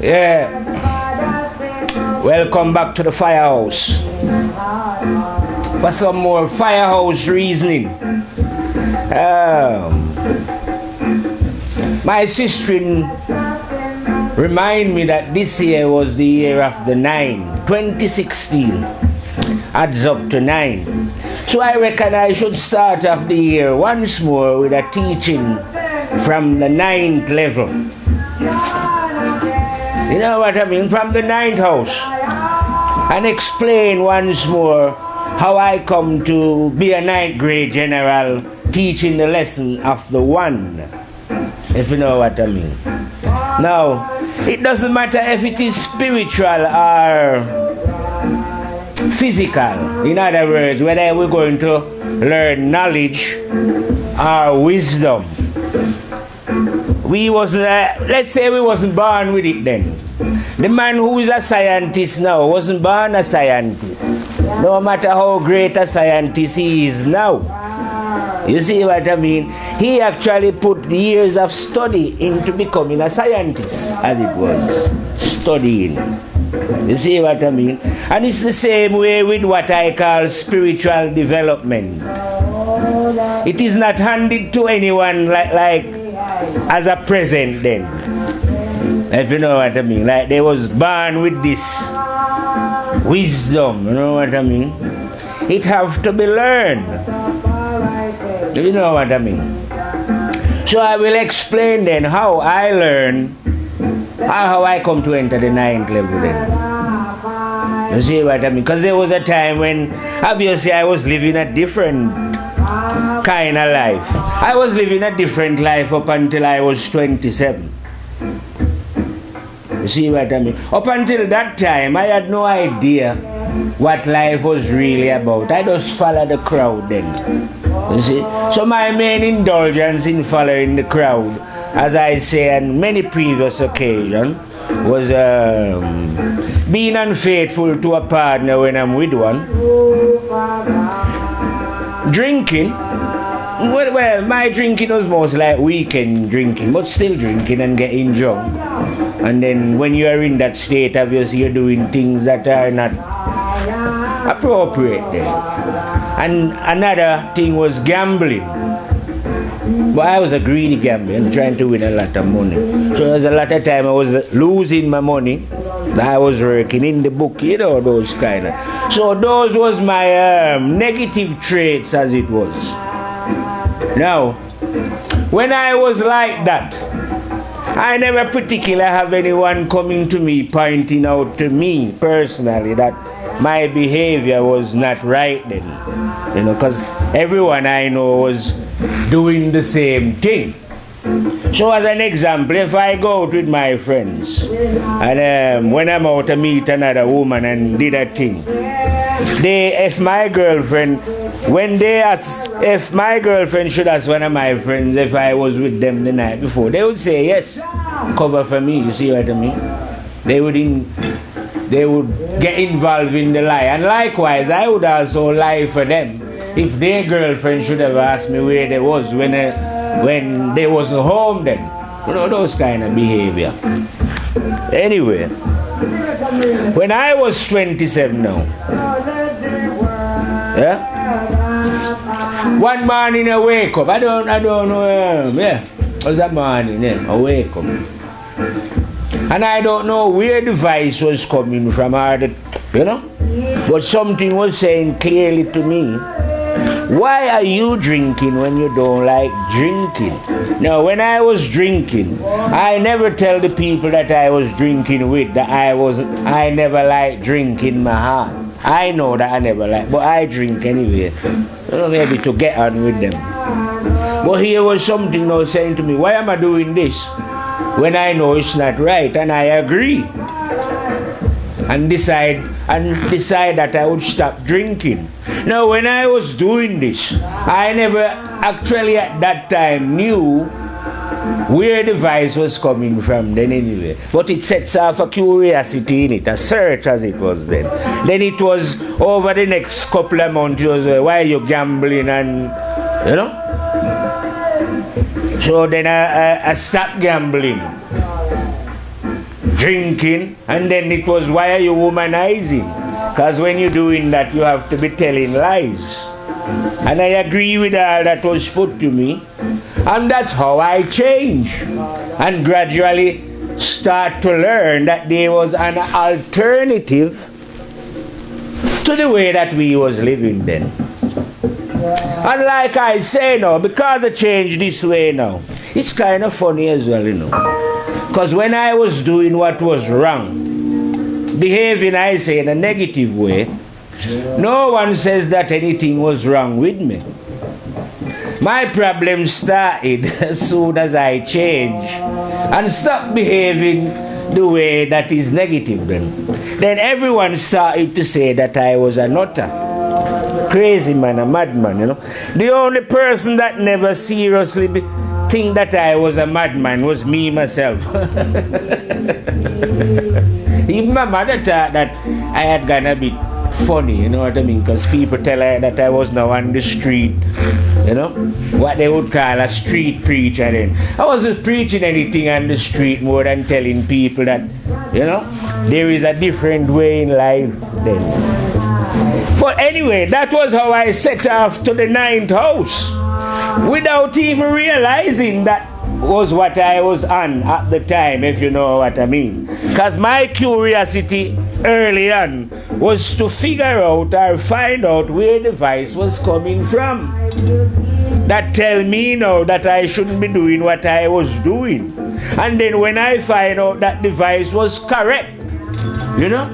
Yeah. Welcome back to the firehouse. For some more firehouse reasoning. My sister remind me that this year was the year of the 9. 2016 adds up to 9. So I reckon I should start off the year once more with a teaching from the 9th level. You know what I mean? From the 9th house. And explain once more how I come to be a 9th grade general teaching the lesson of the 1. If you know what I mean. Now, it doesn't matter if it is spiritual or physical. In other words, whether we're going to learn knowledge or wisdom. Let's say we wasn't born with it then. The man who is a scientist now wasn't born a scientist. No matter how great a scientist he is now. You see what I mean? He actually put years of study into becoming a scientist, as it was, studying. You see what I mean? And it's the same way with what I call spiritual development. It is not handed to anyone like as a present then. If you know what I mean. Like they was born with this wisdom, you know what I mean? It have to be learned. You know what I mean? So I will explain then how I learn, how I come to enter the 9th level then. You see what I mean? Because there was a time when obviously I was living a different kind of life. I was living a different life up until I was 27. You see what I mean? Up until that time, I had no idea what life was really about. I just followed the crowd then. You see? So my main indulgence in following the crowd, as I say on many previous occasions, was being unfaithful to a partner when I'm with one. Drinking. Well, my drinking was most like weekend drinking, but still drinking and getting drunk. And then when you are in that state, obviously you're doing things that are not appropriate then. And another thing was gambling. But I was a greedy gambler, trying to win a lot of money. So there was a lot of time I was losing my money. I was working in the book, you know, those kind of. So those was my negative traits, as it was. Now, when I was like that, I never particularly have anyone coming to me pointing out to me personally that my behavior was not right then. You know, because everyone I know was doing the same thing. So as an example, if I go out with my friends and when I'm out to meet another woman and did a thing, if my girlfriend should ask one of my friends if I was with them the night before, they would say yes, cover for me, you see what I mean? They would get involved in the lie. And likewise, I would also lie for them if their girlfriend should have asked me where they was when they wasn't home then. You know, those kind of behavior. Anyway, when I was 27 now, yeah, one morning I wake up. I don't know, yeah, it was that morning, yeah, I wake up. And I don't know where the voice was coming from, you know, but something was saying clearly to me, why are you drinking when you don't like drinking? Now, when I was drinking, I never tell the people that I was drinking with that I never liked drinking my heart. I know that I never like, but I drink anyway. You know, maybe to get on with them. But here was something now saying to me, why am I doing this when I know it's not right? And I agree. And decide that I would stop drinking. Now, when I was doing this, I never actually at that time knew where the vice was coming from then anyway. But it sets off a curiosity in it, a search as it was then. Then it was over the next couple of months, it was, why are you gambling and, you know? So then I stopped gambling, drinking, and then it was, why are you womanizing? Because when you're doing that, you have to be telling lies. And I agree with all that was put to me. And that's how I change. And gradually start to learn that there was an alternative to the way that we was living then. And like I say now, because I changed this way now, it's kind of funny as well, you know. Because when I was doing what was wrong, behaving, I say, in a negative way, no one says that anything was wrong with me. My problem started as soon as I changed and stopped behaving the way that is negative then. Then everyone started to say that I was a nutter, crazy man, a madman, you know. The only person that never seriously think that I was a madman was me myself. Even my mother thought that I had gone a bit funny, you know what I mean? Because people tell her that I was now on the street, you know, what they would call a street preacher then. I wasn't preaching anything on the street more than telling people that, you know, there is a different way in life then. But anyway, that was how I set off to the 9th house without even realizing that was what I was on at the time, if you know what I mean. Because my curiosity early on was to figure out or find out where the vice was coming from. That tell me now that I shouldn't be doing what I was doing. And then when I find out that the vice was correct, you know,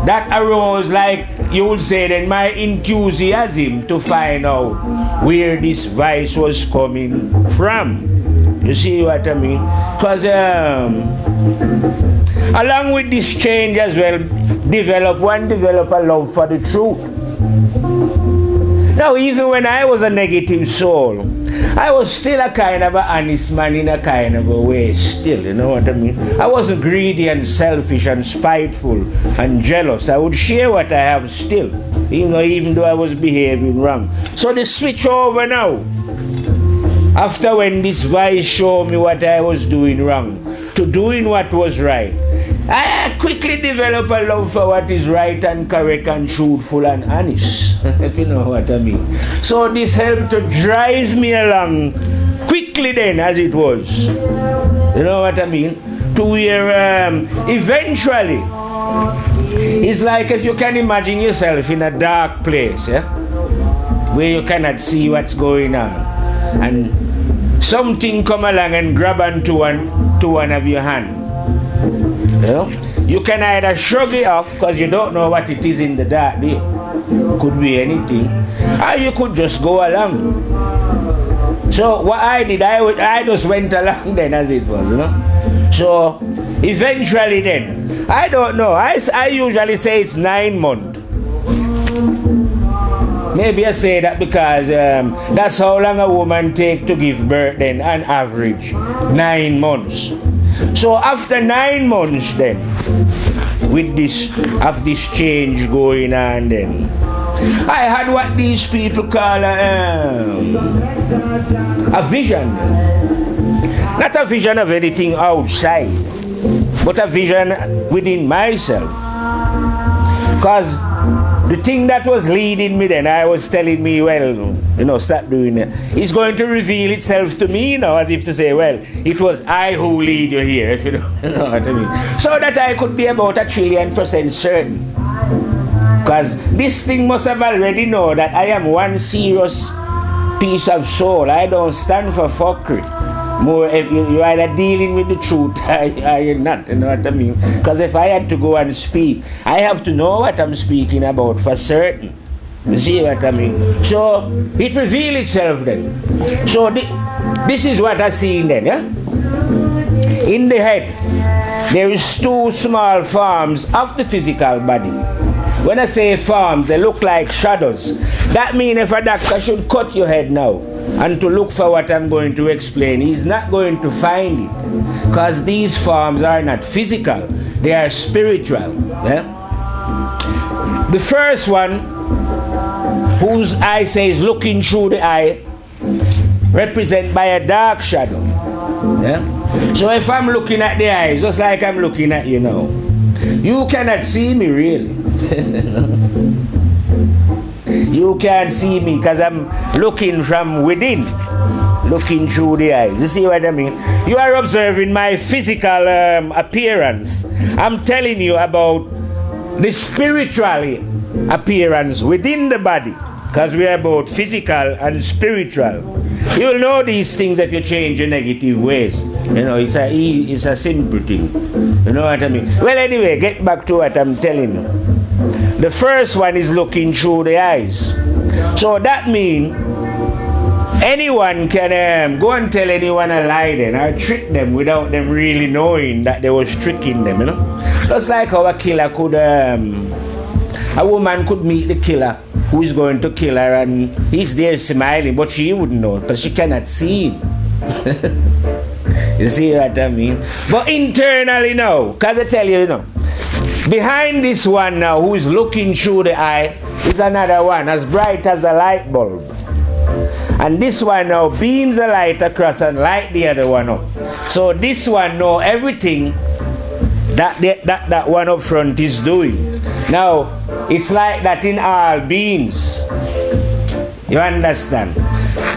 that arose, like you would say then, my enthusiasm to find out where this vice was coming from. You see what I mean? Because along with this change as well, develop a love for the truth. Now, even when I was a negative soul, I was still a kind of an honest man in a kind of a way still, you know what I mean? I wasn't greedy and selfish and spiteful and jealous. I would share what I have still, even though I was behaving wrong. So the switch over now, after when this vice showed me what I was doing wrong, to doing what was right, I quickly developed a love for what is right and correct and truthful and honest, if you know what I mean. So this helped to drive me along quickly then, as it was. You know what I mean? To where eventually, it's like if you can imagine yourself in a dark place, yeah, where you cannot see what's going on, and something come along and grab onto one of your hand. You know, you can either shrug it off because you don't know what it is in the dark there. Could be anything, or you could just go along. So what I did, I just went along then, as it was, you know. So eventually then, I don't know, I usually say it's 9 months. Maybe I say that because that's how long a woman take to give birth then, on average, 9 months. So after 9 months then, with this change going on then, I had what these people call a vision. Not a vision of anything outside, but a vision within myself. Because the thing that was leading me then, I was telling me, well, you know, stop doing it. It's going to reveal itself to me now, as if to say, well, it was I who lead you here, if you know what I mean. So that I could be about 1,000,000,000% certain. Because this thing must have already known that I am one serious piece of soul. I don't stand for fuckery. More, if you're either dealing with the truth or you're not, you know what I mean? Because if I had to go and speak, I have to know what I'm speaking about for certain. You see what I mean? So it revealed itself then. So this is what I see then, yeah? In the head, there is 2 small forms of the physical body. When I say forms, they look like shadows. That means if a doctor should cut your head now and to look for what I'm going to explain, he's not going to find it. Because these forms are not physical, they are spiritual. Yeah? The first one, whose eye says looking through the eye, represented by a dark shadow. Yeah? So if I'm looking at the eyes, just like I'm looking at you now, you cannot see me really. You can't see me because I'm looking from within, looking through the eyes. You see what I mean? You are observing my physical appearance. I'm telling you about the spiritual appearance within the body, because we are both physical and spiritual. You will know these things if you change your negative ways. You know, it's a simple thing. You know what I mean? Well, anyway, get back to what I'm telling you. The first one is looking through the eyes. So that means anyone can go and tell anyone a lie then, or trick them without them really knowing that they was tricking them, you know? Just like how a killer could, a woman could meet the killer who is going to kill her and he's there smiling, but she wouldn't know because she cannot see him. You see what I mean? But internally now, because I tell you, you know, behind this one now who is looking through the eye is another one as bright as a light bulb. And this one now beams a light across and light the other one up. So this one know everything that one up front is doing. Now, it's like that in all beings. You understand?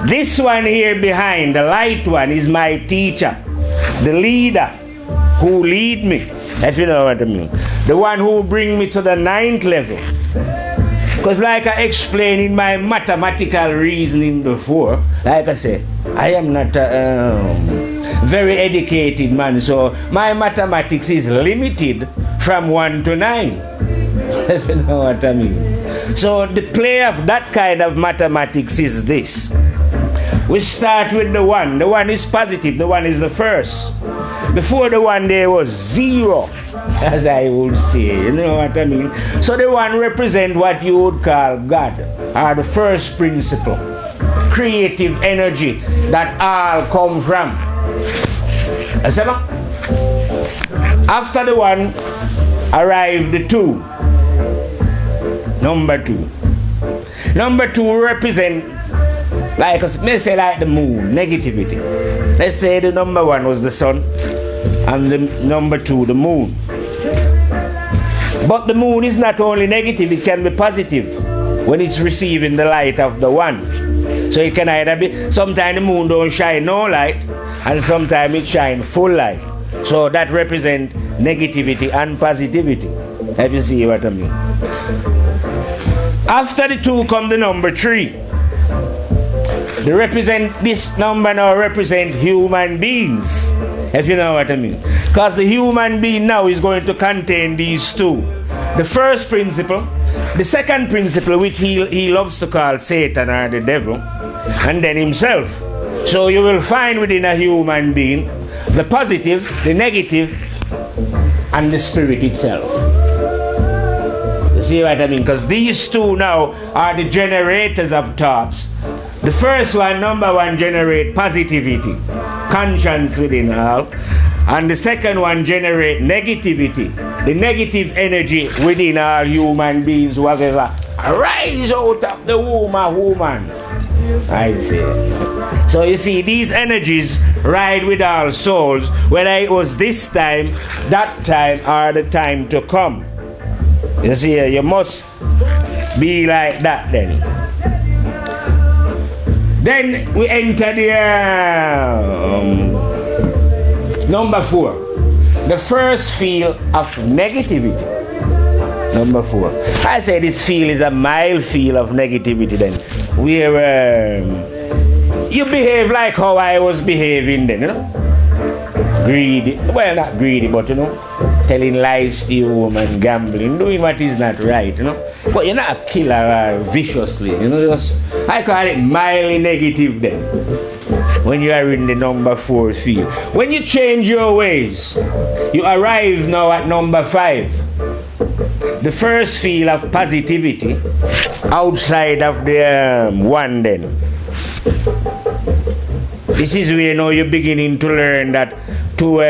This one here behind, the light one, is my teacher, the leader who lead me, if you know what I mean. The one who bring me to the 9th level. Because like I explained in my mathematical reasoning before, like I said, I am not a very educated man, so my mathematics is limited from 1 to 9. If you know what I mean. So the play of that kind of mathematics is this. We start with the 1. The 1 is positive. The 1 is the first. Before the 1 there was 0, as I would say. You know what I mean? So the 1 represents what you would call God, or the first principle, creative energy that all come from. After the 1 arrived the 2. Number 2. Number 2 represent, like let's say like the moon, negativity. Let's say the number 1 was the sun and the number 2 the moon. But the moon is not only negative, it can be positive when it's receiving the light of the 1. So it can either be, sometimes the moon don't shine no light and sometimes it shine full light. So that represents negativity and positivity. Have you see what I mean? After the 2 come the number 3. This number now represent human beings, if you know what I mean. Because the human being now is going to contain these 2. The first principle, the second principle, which he loves to call Satan or the devil, and then himself. So you will find within a human being the positive, the negative, and the spirit itself. You see what I mean? Because these 2 now are the generators of thoughts. The first one, number 1, generate positivity, conscience within all. And the second one generate negativity, the negative energy within all human beings who have ever arise out of the womb of woman. I see. So you see, these energies ride with all souls, whether it was this time, that time, or the time to come. You see, you must be like that then. Then we enter the number 4. The first field of negativity. Number 4. I say this field is a mild field of negativity then. Where you behave like how I was behaving then, you know? Greedy. Well, not greedy, but you know, telling lies to your woman, gambling, doing what is not right, you know. But you're not a killer viciously, you know. Just, I call it mildly negative then. When you are in the number 4 field. When you change your ways, you arrive now at number 5. The first field of positivity outside of the 1 then. This is where now you're beginning to learn that to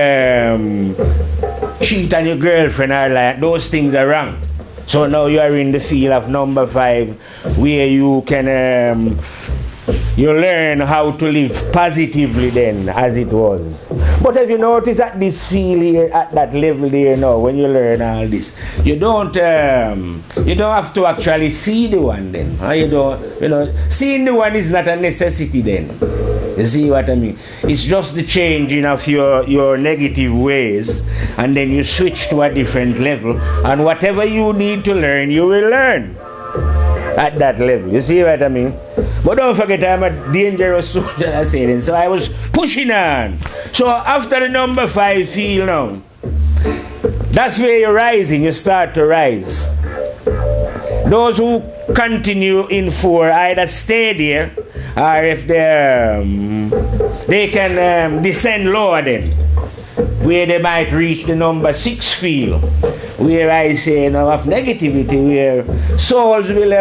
cheat on your girlfriend or like those things are wrong. So now you are in the field of number 5 where you can you learn how to live positively then, as it was. But if you notice at this feel here, at that level there now, when you learn all this, you don't have to actually see the one then. Seeing the one is not a necessity then. You see what I mean? It's just the changing of your negative ways, and then you switch to a different level, and whatever you need to learn, you will learn at that level. You see what I mean? But don't forget, I'm a dangerous soldier, I say then. So I was pushing on. So after the number 5 feel now, that's where you're rising, you start to rise. Those who continue in 4 either stay there, or if they can descend lower then, where they might reach the number 6 feel, where I say now of negativity, where souls will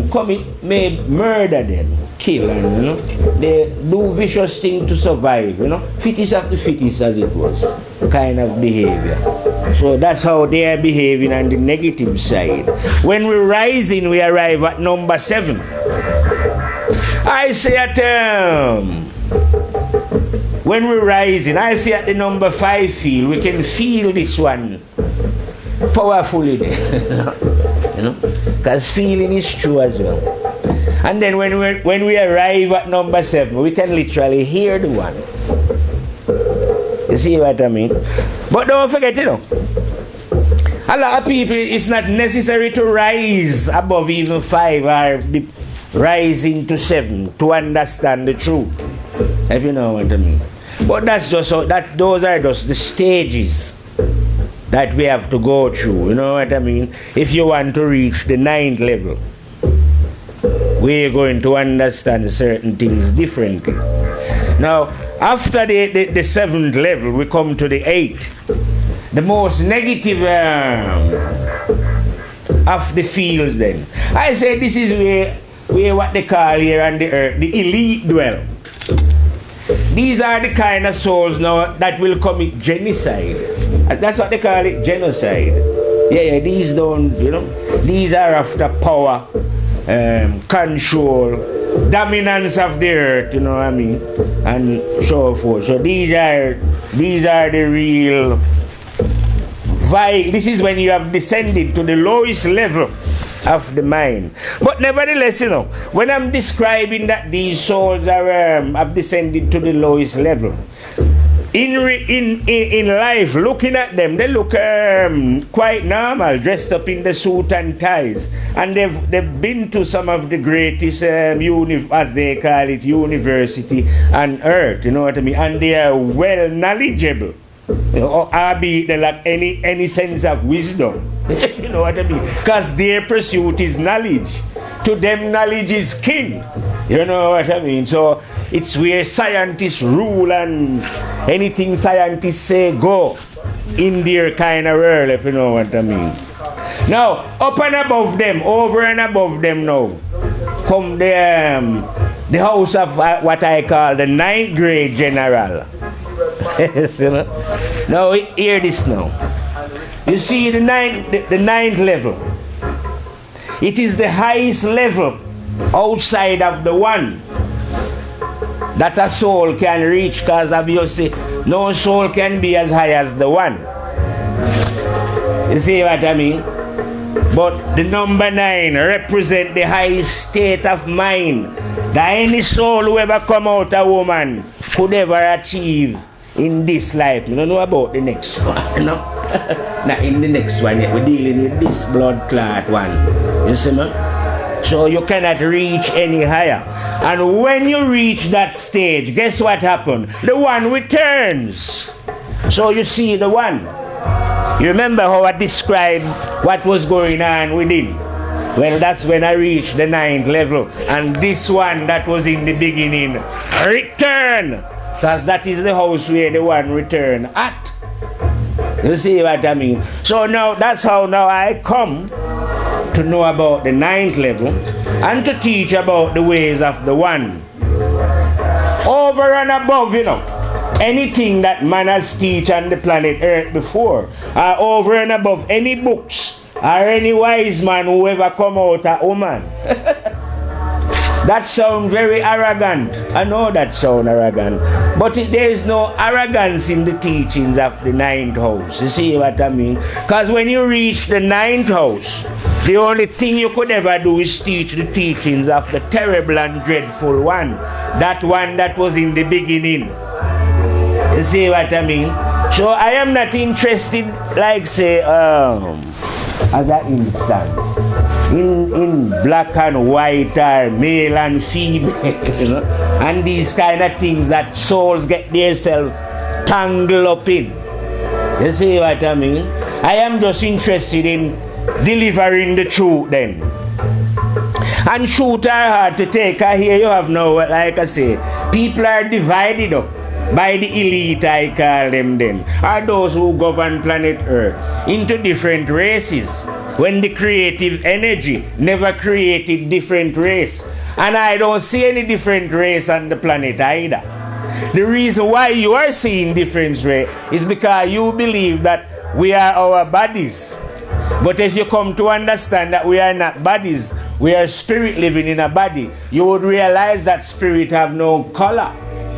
commit, may murder them, kill, and they do vicious things to survive, fittest of the fittest, as it was, kind of behavior. So that's how they are behaving on the negative side. When we're rising, we arrive at number 7. I say at when we're rising, I say at the number 5 feel, we can feel this one powerfully there. Because feeling is true as well. And then when we arrive at number 7, we can literally hear the one. You see what I mean? But don't forget, a lot of people, it's not necessary to rise above even 5 or rising to 7 to understand the truth. If you know what I mean. But that's just those are just the stages that we have to go through. You know what I mean? If you want to reach the 9th level, we're going to understand certain things differently. Now, after the 7th level, we come to the 8th. The most negative of the fields then. I say this is where what they call here on the earth, the elite dwell. These are the kind of souls now that will commit genocide. That's what they call it, genocide. Yeah, these don't, these are after power, control, dominance of the earth, you know what I mean, and so forth. So these are the real this is when you have descended to the lowest level of the mind. But nevertheless, when I'm describing that these souls have descended to the lowest level, in life, looking at them, they look quite normal, dressed up in the suit and ties, and they've been to some of the greatest as they call it, university on earth, you know what I mean, and they are well knowledgeable, albeit they lack any sense of wisdom. You know what I mean? Because their pursuit is knowledge. To them, knowledge is king. You know what I mean? So it's where scientists rule, and anything scientists say go in their kind of world, if you know what I mean. Now, up and above them, over and above them now, come the house of what I call the 9th grade general. Now, hear this now. You see the 9th level. It is the highest level outside of the 1 that a soul can reach, because obviously no soul can be as high as the 1. You see what I mean? But the number 9 represents the highest state of mind that any soul who ever come out a woman could ever achieve in this life. You don't know about the next one, Not in the next one yet. We're dealing with this blood clot one. You see me? So you cannot reach any higher. And when you reach that stage, guess what happened? The 1 returns. So you see the 1. You remember how I described what was going on within? Well, that's when I reached the 9th level. And this one that was in the beginning, return. Because that is the house where the 1 returned at. You see what I mean? So now, that's how now I come to know about the 9th level and to teach about the ways of the 1. Over and above, anything that man has teach on the planet Earth before, or over and above any books or any wise man who ever come out a woman. That sounds very arrogant. I know that sounds arrogant. But there is no arrogance in the teachings of the ninth house. You see what I mean? Because when you reach the ninth house, the only thing you could ever do is teach the teachings of the terrible and dreadful one. That one that was in the beginning. You see what I mean? So I am not interested, like say, as an instance, in black and white or male and female, you know, and these kind of things that souls get themselves tangled up in. You see what I mean? I am just interested in delivering the truth then. And truth are hard to take. Here you have now, like I say, people are divided up by the elite, I call them then, are those who govern planet Earth, into different races, when the creative energy never created different race. And I don't see any different race on the planet either. The reason why you are seeing different race is because you believe that we are our bodies. But if you come to understand that we are not bodies, we are spirit living in a body, you would realize that spirit have no color.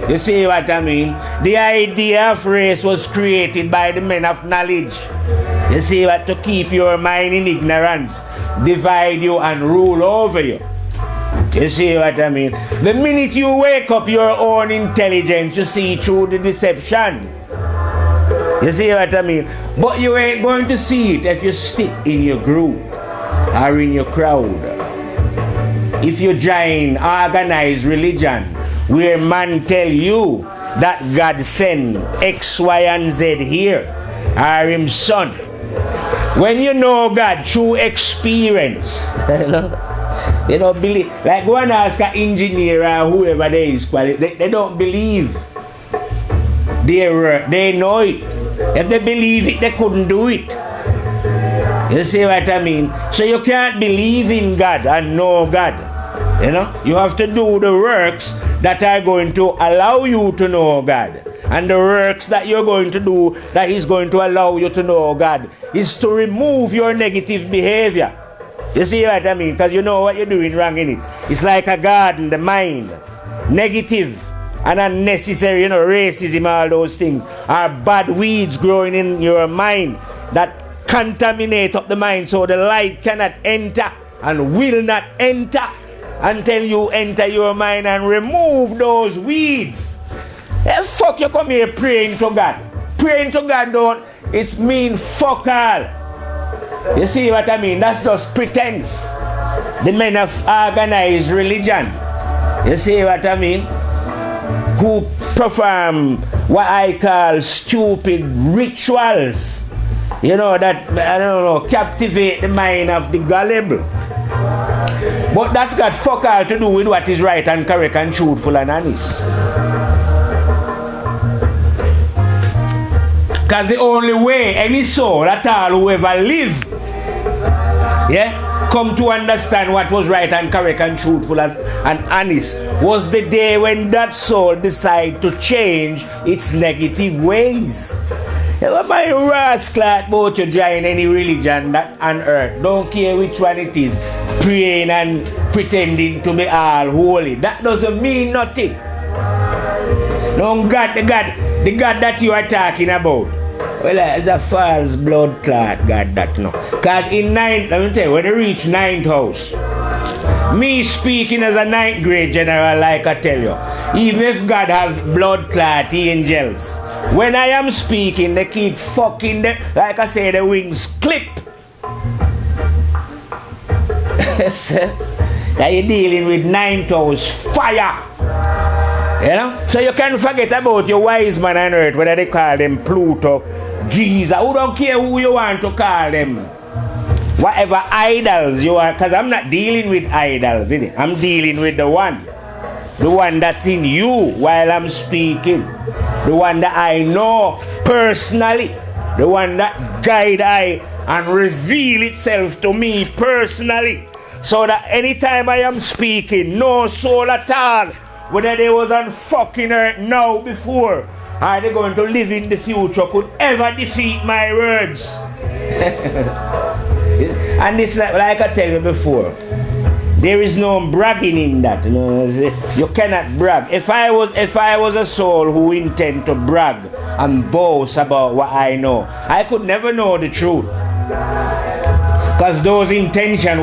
You see what I mean? The idea of race was created by the men of knowledge. You see what? To keep your mind in ignorance, divide you and rule over you. You see what I mean? The minute you wake up your own intelligence, you see through the deception. You see what I mean? But you ain't going to see it if you stick in your group or in your crowd. If you join organized religion, where man tell you that God send X, Y, and Z here, or him son. When you know God through experience, you don't believe. Like go and ask an engineer or whoever they is, they don't believe. They know it. If they believe it, they couldn't do it. You see what I mean? So you can't believe in God and know God. You know, you have to do the works that are going to allow you to know God. And the works that you're going to do that is going to allow you to know God is to remove your negative behavior. You see what I mean? Because you know what you're doing wrong in it. It's like a garden, the mind. Negative and unnecessary, you know, racism, all those things are bad weeds growing in your mind that contaminate up the mind so the light cannot enter and will not enter until you enter your mind and remove those weeds. Hey, fuck you come here praying to God. Praying to God don't, it mean fuck all. You see what I mean? That's just pretense. The men of organized religion. You see what I mean? Who perform what I call stupid rituals. You know, that, I don't know, captivate the mind of the gullible. But that's got fuck all to do with what is right and correct and truthful and honest. Because the only way any soul at all who ever live, yeah, come to understand what was right and correct and truthful and honest was the day when that soul decided to change its negative ways. My rascal about to join any religion that on earth, don't care which one it is, praying and pretending to be all holy. That doesn't mean nothing. No, God, the God that you are talking about, well, it's a false blood clot God that no. Because in ninth, let me tell you, when you reach ninth house, me speaking as a ninth grade general, like I tell you, even if God has blood clot angels, when I am speaking, they keep fucking them, like I say, the wings clip. That you're dealing with ninth house fire. You know? So you can't forget about your wise man on earth, whether they call them Pluto, Jesus, who don't care who you want to call them. Whatever idols you are, because I'm not dealing with idols, innit? I'm dealing with the one that's in you while I'm speaking. The one that I know personally. The one that guide I and reveal itself to me personally. So that anytime I am speaking, no soul at all, whether they was on fucking earth now before, or they going to live in the future, could ever defeat my words. And this, like I tell you before, There is no bragging in that. You cannot brag. If I was a soul who intend to brag and boast about what I know, I could never know the truth. Because those intentions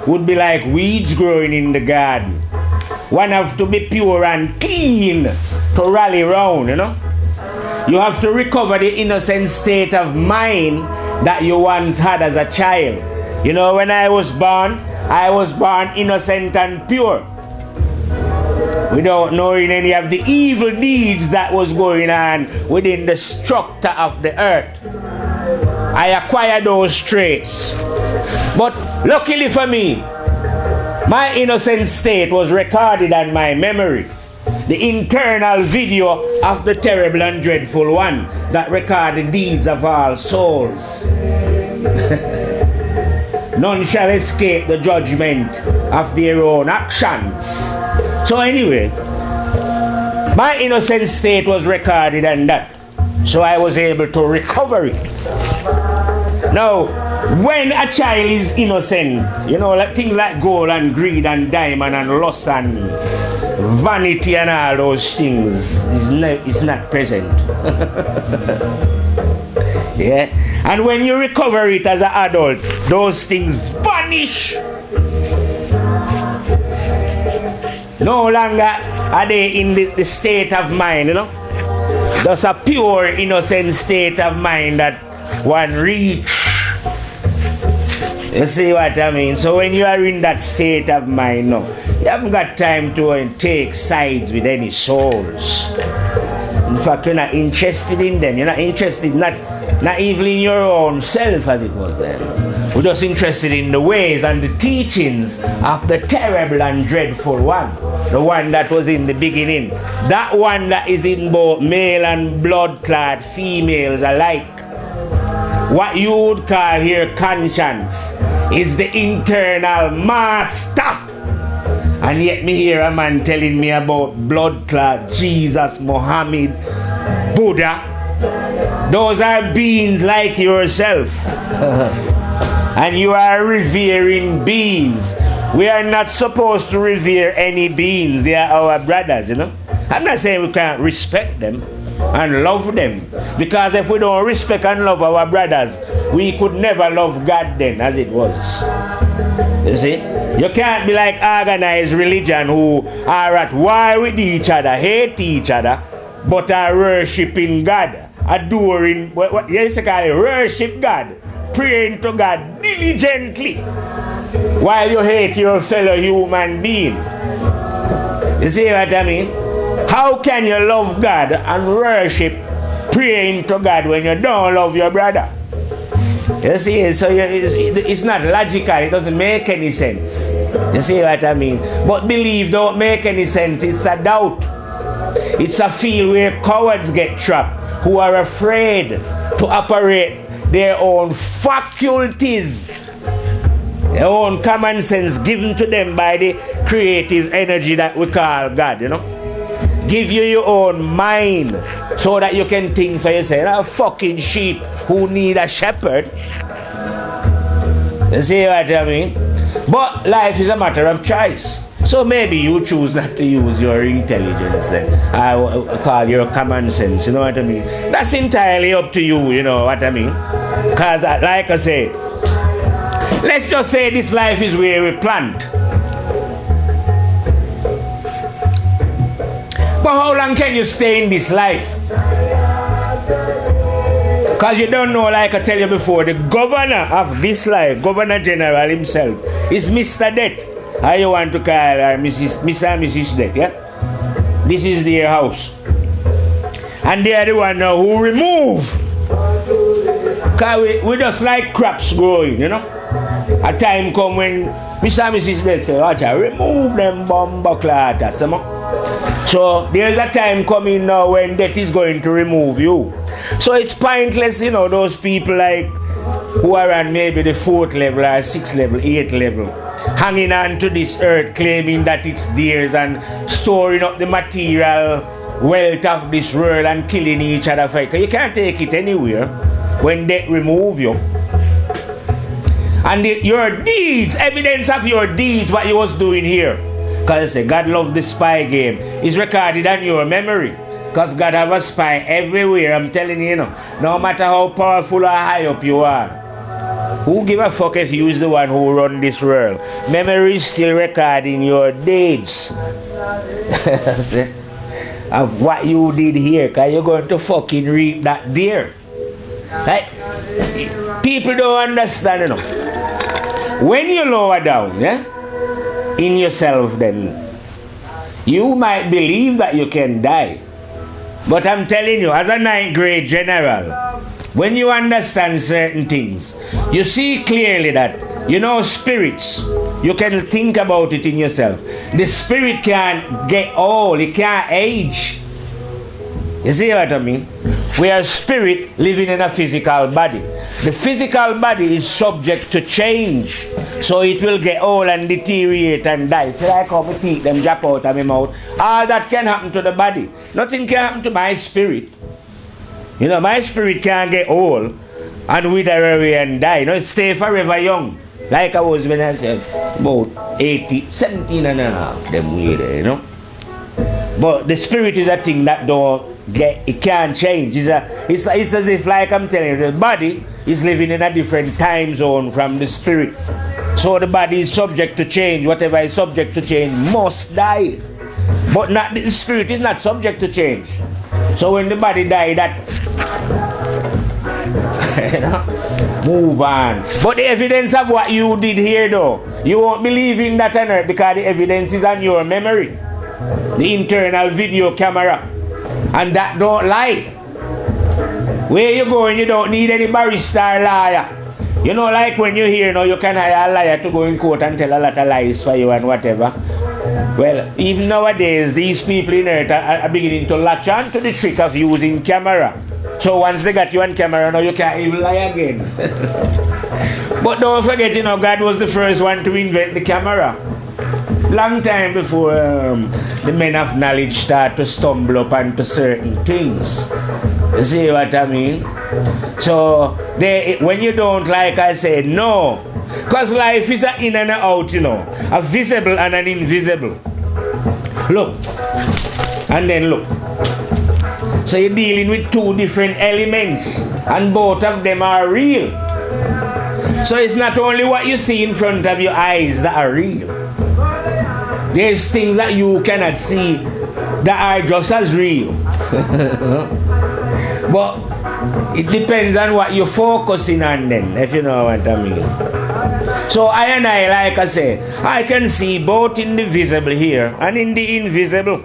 would be like weeds growing in the garden. One have to be pure and clean to rally round, You have to recover the innocent state of mind that you once had as a child. When I was born innocent and pure, without knowing any of the evil deeds that was going on within the structure of the earth. I acquired those traits. But luckily for me, my innocent state was recorded on my memory. The internal video of the terrible and dreadful one that recorded the deeds of all souls. None shall escape the judgment of their own actions. So anyway, my innocent state was recorded and that. So I was able to recover it. Now, when a child is innocent, like things like gold and greed and diamond and lust and vanity and all those things is not present. Yeah? And when you recover it as an adult, those things vanish. No longer are they in the state of mind, That's a pure, innocent state of mind that one reach. You see what I mean? So when you are in that state of mind, you haven't got time to take sides with any souls. In fact, you're not interested in them. You're not interested, not even in your own self as it was then. We're just interested in the ways and the teachings of the terrible and dreadful one. The one that was in the beginning. That one that is in both male and blood-clad females alike. What you would call here conscience is the internal master. And yet me hear a man telling me about blood-clad Jesus, Muhammad, Buddha. Those are beings like yourself. And you are revering beings. We are not supposed to revere any beings. They are our brothers, I'm not saying we can't respect them and love them. Because if we don't respect and love our brothers, we could never love God then as it was. You see? You can't be like organized religion who are at war with each other, hate each other, but are worshiping God, adoring, what you call it, worship God, praying to God diligently, while you hate your fellow human being. You see what I mean? How can you love God and worship, praying to God when you don't love your brother? You see, so it's not logical. It doesn't make any sense. You see what I mean? But belief don't make any sense. It's a doubt. It's a field where cowards get trapped, who are afraid to operate their own faculties, their own common sense given to them by the creative energy that we call God, Give you your own mind so that you can think for yourself. A fucking sheep who need a shepherd. You see what I mean? But life is a matter of choice. So maybe you choose not to use your intelligence then. I call your common sense, you know what I mean? That's entirely up to you, you know what I mean? Because like I say, let's just say this life is where we plant. But how long can you stay in this life? Because you don't know, like I tell you before, the governor of this life, Governor General himself, is Mr. Death. How you want to call her Mr. and Mrs. Death, yeah? This is their house. And they are the one now who remove. Because we just like crops growing, A time come when Mr. and Mrs. Death say, watch out, remove them bumbleclatters, So there's a time coming now when death is going to remove you. So it's pointless, those people like who are on maybe the 4th level or 6th level, 8th level, hanging on to this earth, claiming that it's theirs and storing up the material wealth of this world and killing each other. You can't take it anywhere when death remove you. And your deeds, evidence of your deeds, what you was doing here. Because God loved the spy game. It's recorded on your memory. Because God have a spy everywhere. I'm telling you, no matter how powerful or high up you are. Who give a fuck if you is the one who run this world? Memory is still recording your deeds. Of what you did here. Because you're going to fucking reap that there. Right? People don't understand, When you lower down, in yourself, then you might believe that you can die. But I'm telling you, as a 9th grade general, when you understand certain things, you see clearly that, spirits, you can think about it in yourself. The spirit can't get old, it can't age. You see what I mean? We are spirit living in a physical body. The physical body is subject to change. So it will get old and deteriorate and die. Till I come and teeth them drop out of my mouth. All that can happen to the body. Nothing can happen to my spirit. My spirit can't get old and wither away and die. It stay forever young. Like I was when I said about 17 and a half. Them way there, But the spirit is a thing that it can't change. It's as if, like I'm telling you, the body is living in a different time zone from the spirit. So the body is subject to change. Whatever is subject to change must die. But the spirit is not subject to change. So when the body dies, that move on. But the evidence of what you did here, though, you won't believe in that on earth because the evidence is on your memory. The internal video camera. And that don't lie. Where you going, you don't need any barrister or lawyer. Like when you hear, you can hire a liar to go in court and tell a lot of lies for you and whatever. Well, even nowadays, these people in earth are beginning to latch on to the trick of using camera. So once they got you on camera, now you can't even lie again. But don't forget, God was the first one to invent the camera. Long time before the men of knowledge start to stumble up onto certain things. You see what I mean? So, when you don't like, I say no. Because life is an in and an out, a visible and an invisible. Look. And then look. So you're dealing with two different elements. And both of them are real. So it's not only what you see in front of your eyes that are real. There's things that you cannot see that are just as real. But it depends on what you're focusing on then, if you know what I mean. So I, like I say, I can see both in the visible here and in the invisible.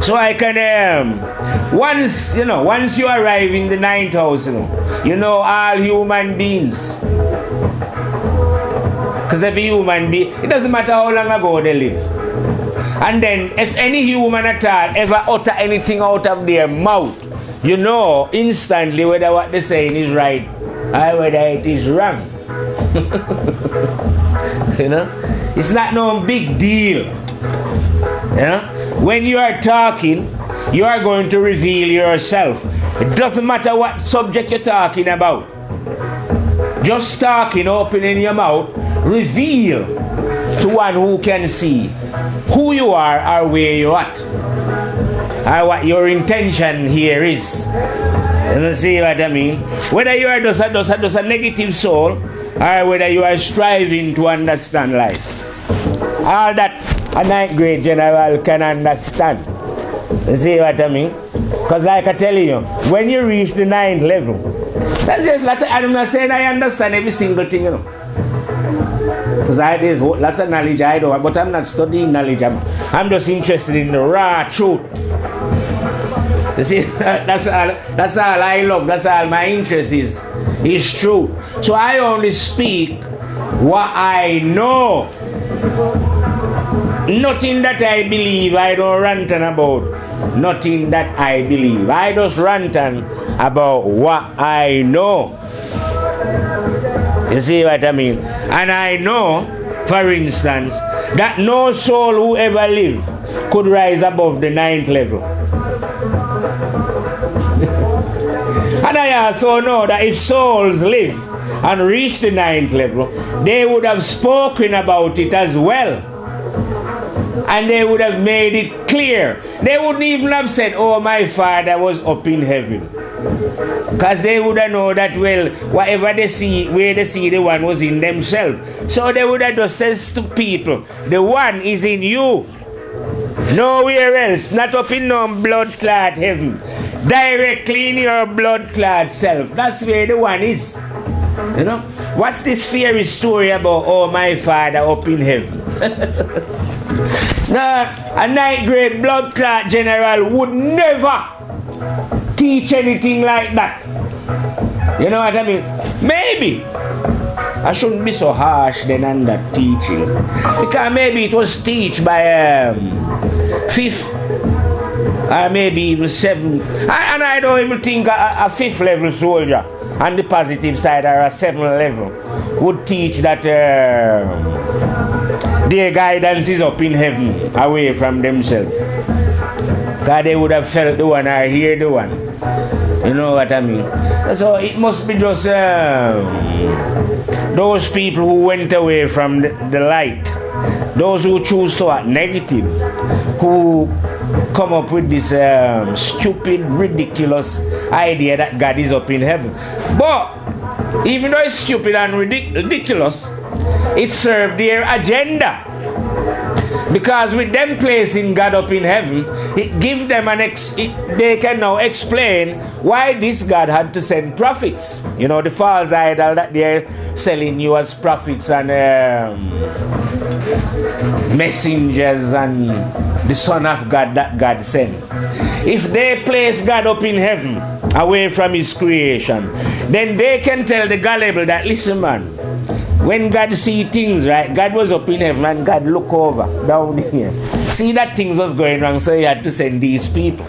So I can, once you arrive in the 9th house, all human beings. Because every human being, it doesn't matter how long ago they live. And then, if any human at all ever utter anything out of their mouth, instantly whether what they're saying is right or whether it is wrong. It's not no big deal. When you are talking, you are going to reveal yourself. It doesn't matter what subject you're talking about. Just talking, opening your mouth, reveal to one who can see who you are or where you're at, or what your intention here is. You see what I mean? Whether you are just a negative soul, or whether you are striving to understand life. All that a 9th grade general can understand. You see what I mean? Because like I tell you, when you reach the 9th level, that's just I'm not saying I understand every single thing, Because there's lots of knowledge I don't, but I'm not studying knowledge. I'm just interested in the raw truth. You see, that's all I love. That's all my interest is truth. So I only speak what I know. Nothing that I believe, I don't rant on about. Nothing that I believe. I just rant on about what I know. You see what I mean? And I know, for instance, that no soul who ever lived could rise above the 9th level. And I also know that if souls live and reach the 9th level, they would have spoken about it as well. And they would have made it clear. They wouldn't even have said, oh, my Father was up in heaven. Because they would have known that, well, whatever they see, where they see the one was in themselves. So they would have just said to people, the one is in you. Nowhere else. Not up in no blood clot heaven. Directly in your blood clot self. That's where the one is. You know? What's this fairy story about, oh, my Father up in heaven? Now, a 9th grade blood clot general would never teach anything like that. You know what I mean? Maybe I shouldn't be so harsh then on that teaching, because maybe it was taught by 5th or maybe even 7th, and I don't even think a 5th level soldier on the positive side or a 7th level would teach that their guidance is up in heaven away from themselves. God, they would have felt the one or hear the one. You know what I mean? So it must be just those people who went away from the light, those who choose to act negative, who come up with this stupid, ridiculous idea that God is up in heaven. But even though it's stupid and ridiculous, it served their agenda. Because with them placing God up in heaven, it gives them they can now explain why this God had to send prophets. You know, the false idol that they're selling you as prophets and messengers and the Son of God that God sent. If they place God up in heaven, away from his creation, then they can tell the gullible that, listen man, when God see things, right, God was up in heaven and God look over down here. See that things was going wrong, so he had to send these people.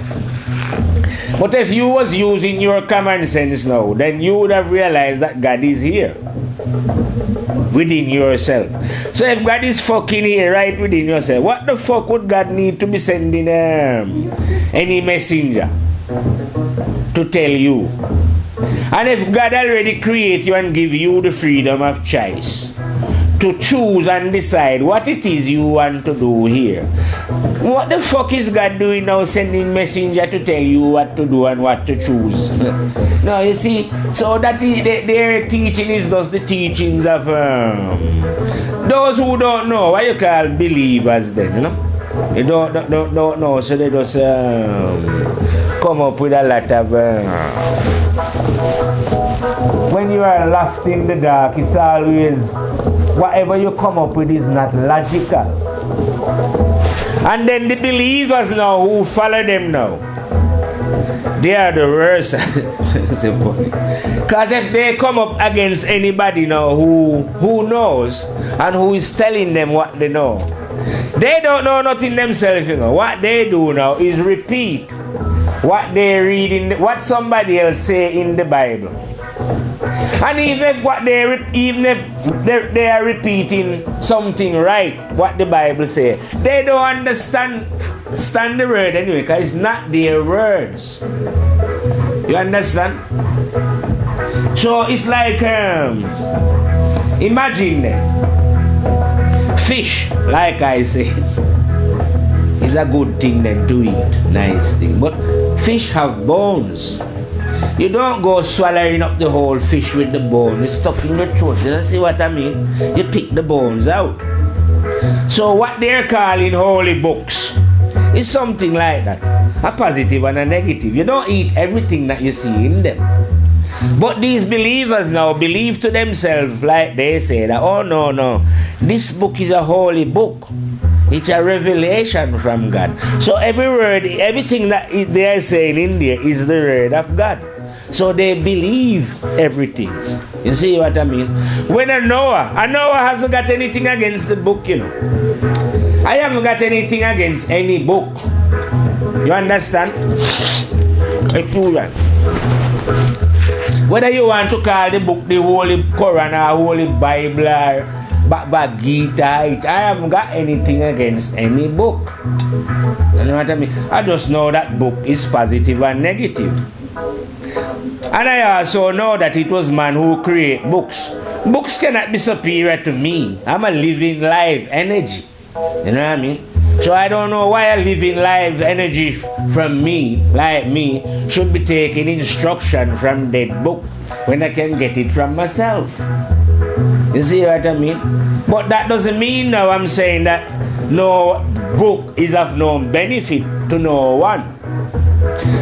But if you was using your common sense now, then you would have realized that God is here within yourself. So if God is fucking here right within yourself, what the fuck would God need to be sending any messenger to tell you? And if God already create you and give you the freedom of choice to choose and decide what it is you want to do here, what the fuck is God doing now, sending messenger to tell you what to do and what to choose? No, you see, so that their teaching is just the teachings of those who don't know, what you call believers then, you know? They don't know, so they just come up with a lot of when you are lost in the dark, it's always whatever you come up with is not logical. And then the believers now who follow them now, they are the worst. Because if they come up against anybody now who knows and who is telling them what they know, they don't know nothing themselves, you know. What they do now is repeat what they read what somebody else say in the Bible. And even if they are repeating something right, what the Bible say, they don't understand the word anyway, because it's not their words. You understand? So it's like imagine them. Fish, like I say, is a good thing then to eat, nice thing. But fish have bones. You don't go swallowing up the whole fish with the bones. It's stuck in your throat. You see what I mean? You pick the bones out. So what they're calling holy books is something like that. A positive and a negative. You don't eat everything that you see in them. But these believers now believe to themselves, like they say, that, oh no, this book is a holy book. It's a revelation from God. So every word, everything that they are saying in there is the word of God. So they believe everything. You see what I mean? When Noah hasn't got anything against the book, you know. I haven't got anything against any book. You understand? Whether you want to call the book the Holy Quran or Holy Bible or Bhagavad Gita, I haven't got anything against any book. You know what I mean? I just know that book is positive and negative. And I also know that it was man who created books. Books cannot be superior to me. I'm a living live energy. You know what I mean? So I don't know why a living live energy from me, like me, should be taking instruction from that book when I can get it from myself. You see what I mean? But that doesn't mean now I'm saying that no book is of no benefit to no one.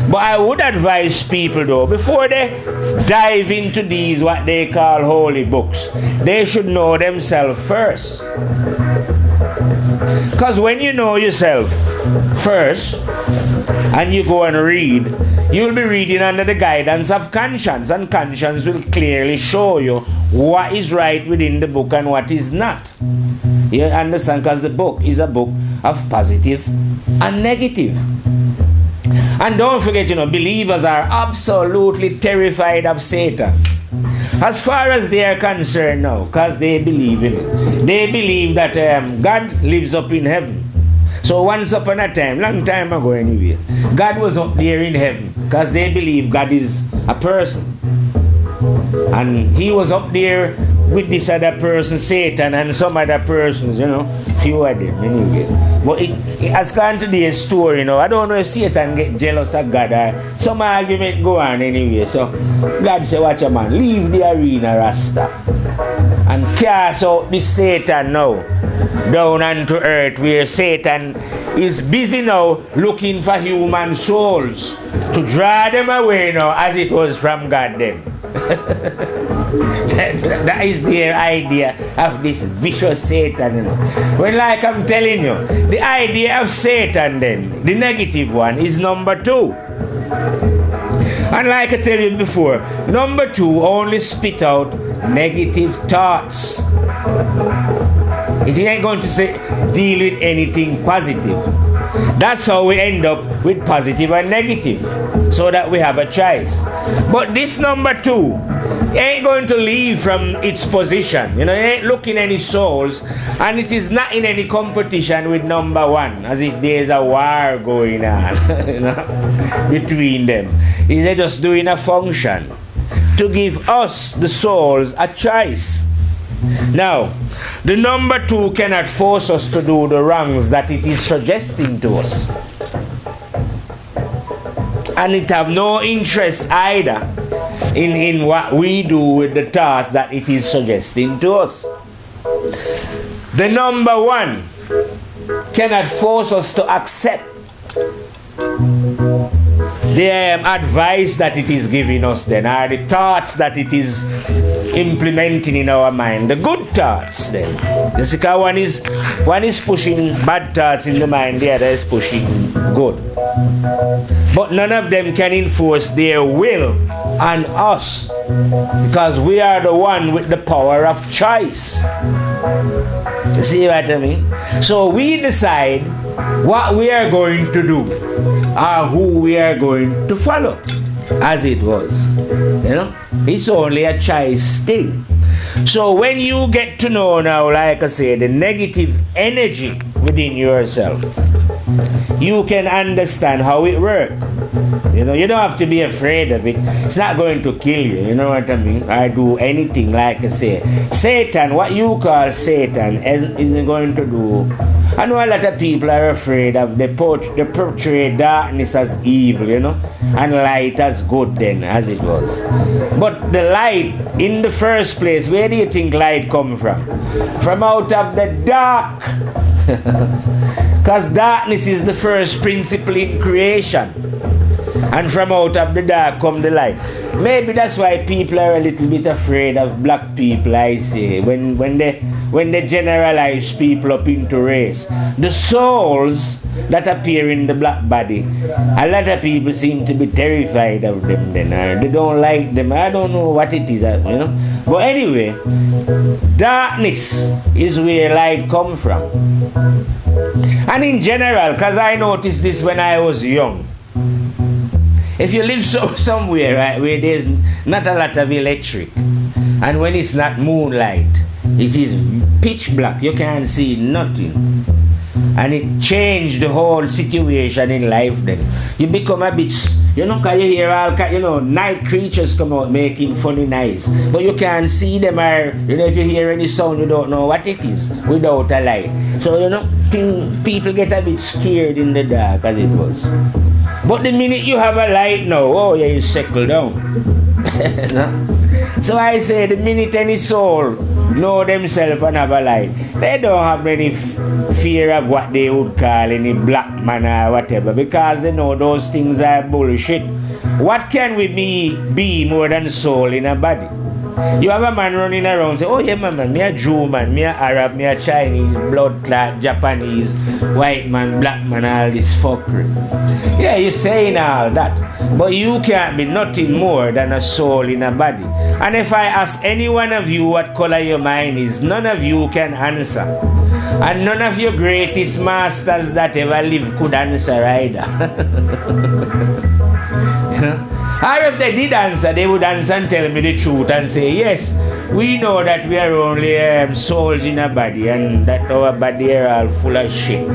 But I would advise people though, before they dive into these what they call holy books, they should know themselves first. Because when you know yourself first and you go and read, you'll be reading under the guidance of conscience, and conscience will clearly show you what is right within the book and what is not. You understand? Because the book is a book of positive and negative. And don't forget, believers are absolutely terrified of Satan. As far as they are concerned now, because they believe in it. They believe that God lives up in heaven. So once upon a time, long time ago anyway, God was up there in heaven because they believe God is a person. And he was up there with this other person, Satan, and some other persons, few of them anyway. But it has gone to the story, I don't know if Satan get jealous of God or some argument go on anyway. So God said, watch a man, leave the arena, Rasta, and cast out this Satan now down onto earth, where Satan is busy now looking for human souls to draw them away now as it was from God then. that is their idea of this vicious Satan. When, like I'm telling you, the idea of Satan then, the negative one, is number 2. And like I tell you before, number 2 only spit out negative thoughts. It ain't going to deal with anything positive. That's how we end up with positive and negative, so that we have a choice. But this number 2 ain't going to leave from its position. It ain't looking any souls, and it is not in any competition with number 1, as if there's a war going on between them. They're just doing a function to give us, the souls, a choice. Now, the number 2 cannot force us to do the wrongs that it is suggesting to us. And it have no interest either in what we do with the thoughts that it is suggesting to us. The number 1 cannot force us to accept the advice that it is giving us then, or the thoughts that it is implementing in our mind, the good thoughts then. You see, one is pushing bad thoughts in the mind, the other is pushing good. But none of them can enforce their will on us, because we are the one with the power of choice. You see what I mean? So we decide what we are going to do, or who we are going to follow, as it was. It's only a choice thing. So when you get to know now, like I say, the negative energy within yourself, you can understand how it works. You don't have to be afraid of it. It's not going to kill you, you know what I mean? Or do anything, like I say. Satan, what you call Satan, isn't going to do. I know a lot of people are afraid of they portray darkness as evil, and light as good then, as it was. But the light, in the first place, where do you think light come from? From out of the dark. Because darkness is the first principle in creation. And from out of the dark come the light. Maybe that's why people are a little bit afraid of black people, I say, when they generalize people up into race. The souls that appear in the black body, a lot of people seem to be terrified of them then, or they don't like them. I don't know what it is, But anyway, darkness is where light comes from. And in general, because I noticed this when I was young, if you live somewhere, right, where there's not a lot of electric, and when it's not moonlight, it is pitch black, you can't see nothing. And it changed the whole situation in life then. You become a bit, you know, because you hear all, you know, night creatures come out making funny noise. But you can't see them, or, you know, if you hear any sound, you don't know what it is without a light. So, you know, people get a bit scared in the dark as it was. But the minute you have a light now, oh yeah, you settle down. No? So I say, the minute any soul know themselves and have a light, they don't have any fear of what they would call any black man or whatever, because they know those things are bullshit. What can we be more than soul in a body? You have a man running around say, oh yeah man, me a Jew man, me a Arab, me a Chinese, blood clot, Japanese, white man, black man, all this fuckery. Yeah, you're saying all that, but you can't be nothing more than a soul in a body. And if I ask any one of you what color your mind is, none of you can answer. And none of your greatest masters that ever lived could answer either. You know? Or if they did answer, they would answer and tell me the truth and say, yes, we know that we are only souls in a body and that our body are all full of shit.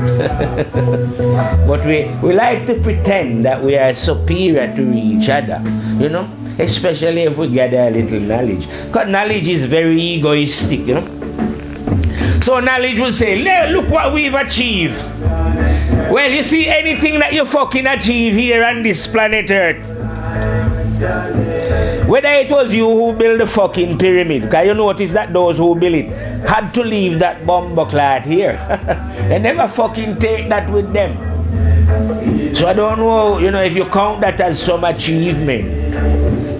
But we like to pretend that we are superior to each other, you know, especially if we gather a little knowledge. Because knowledge is very egoistic, you know. So knowledge will say, look what we've achieved. Well, you see, anything that you fucking achieve here on this planet Earth, whether it was you who built the fucking pyramid, because you notice that those who built it had to leave that bumbleclad here. They never fucking take that with them. So I don't know, you know, if you count that as some achievement,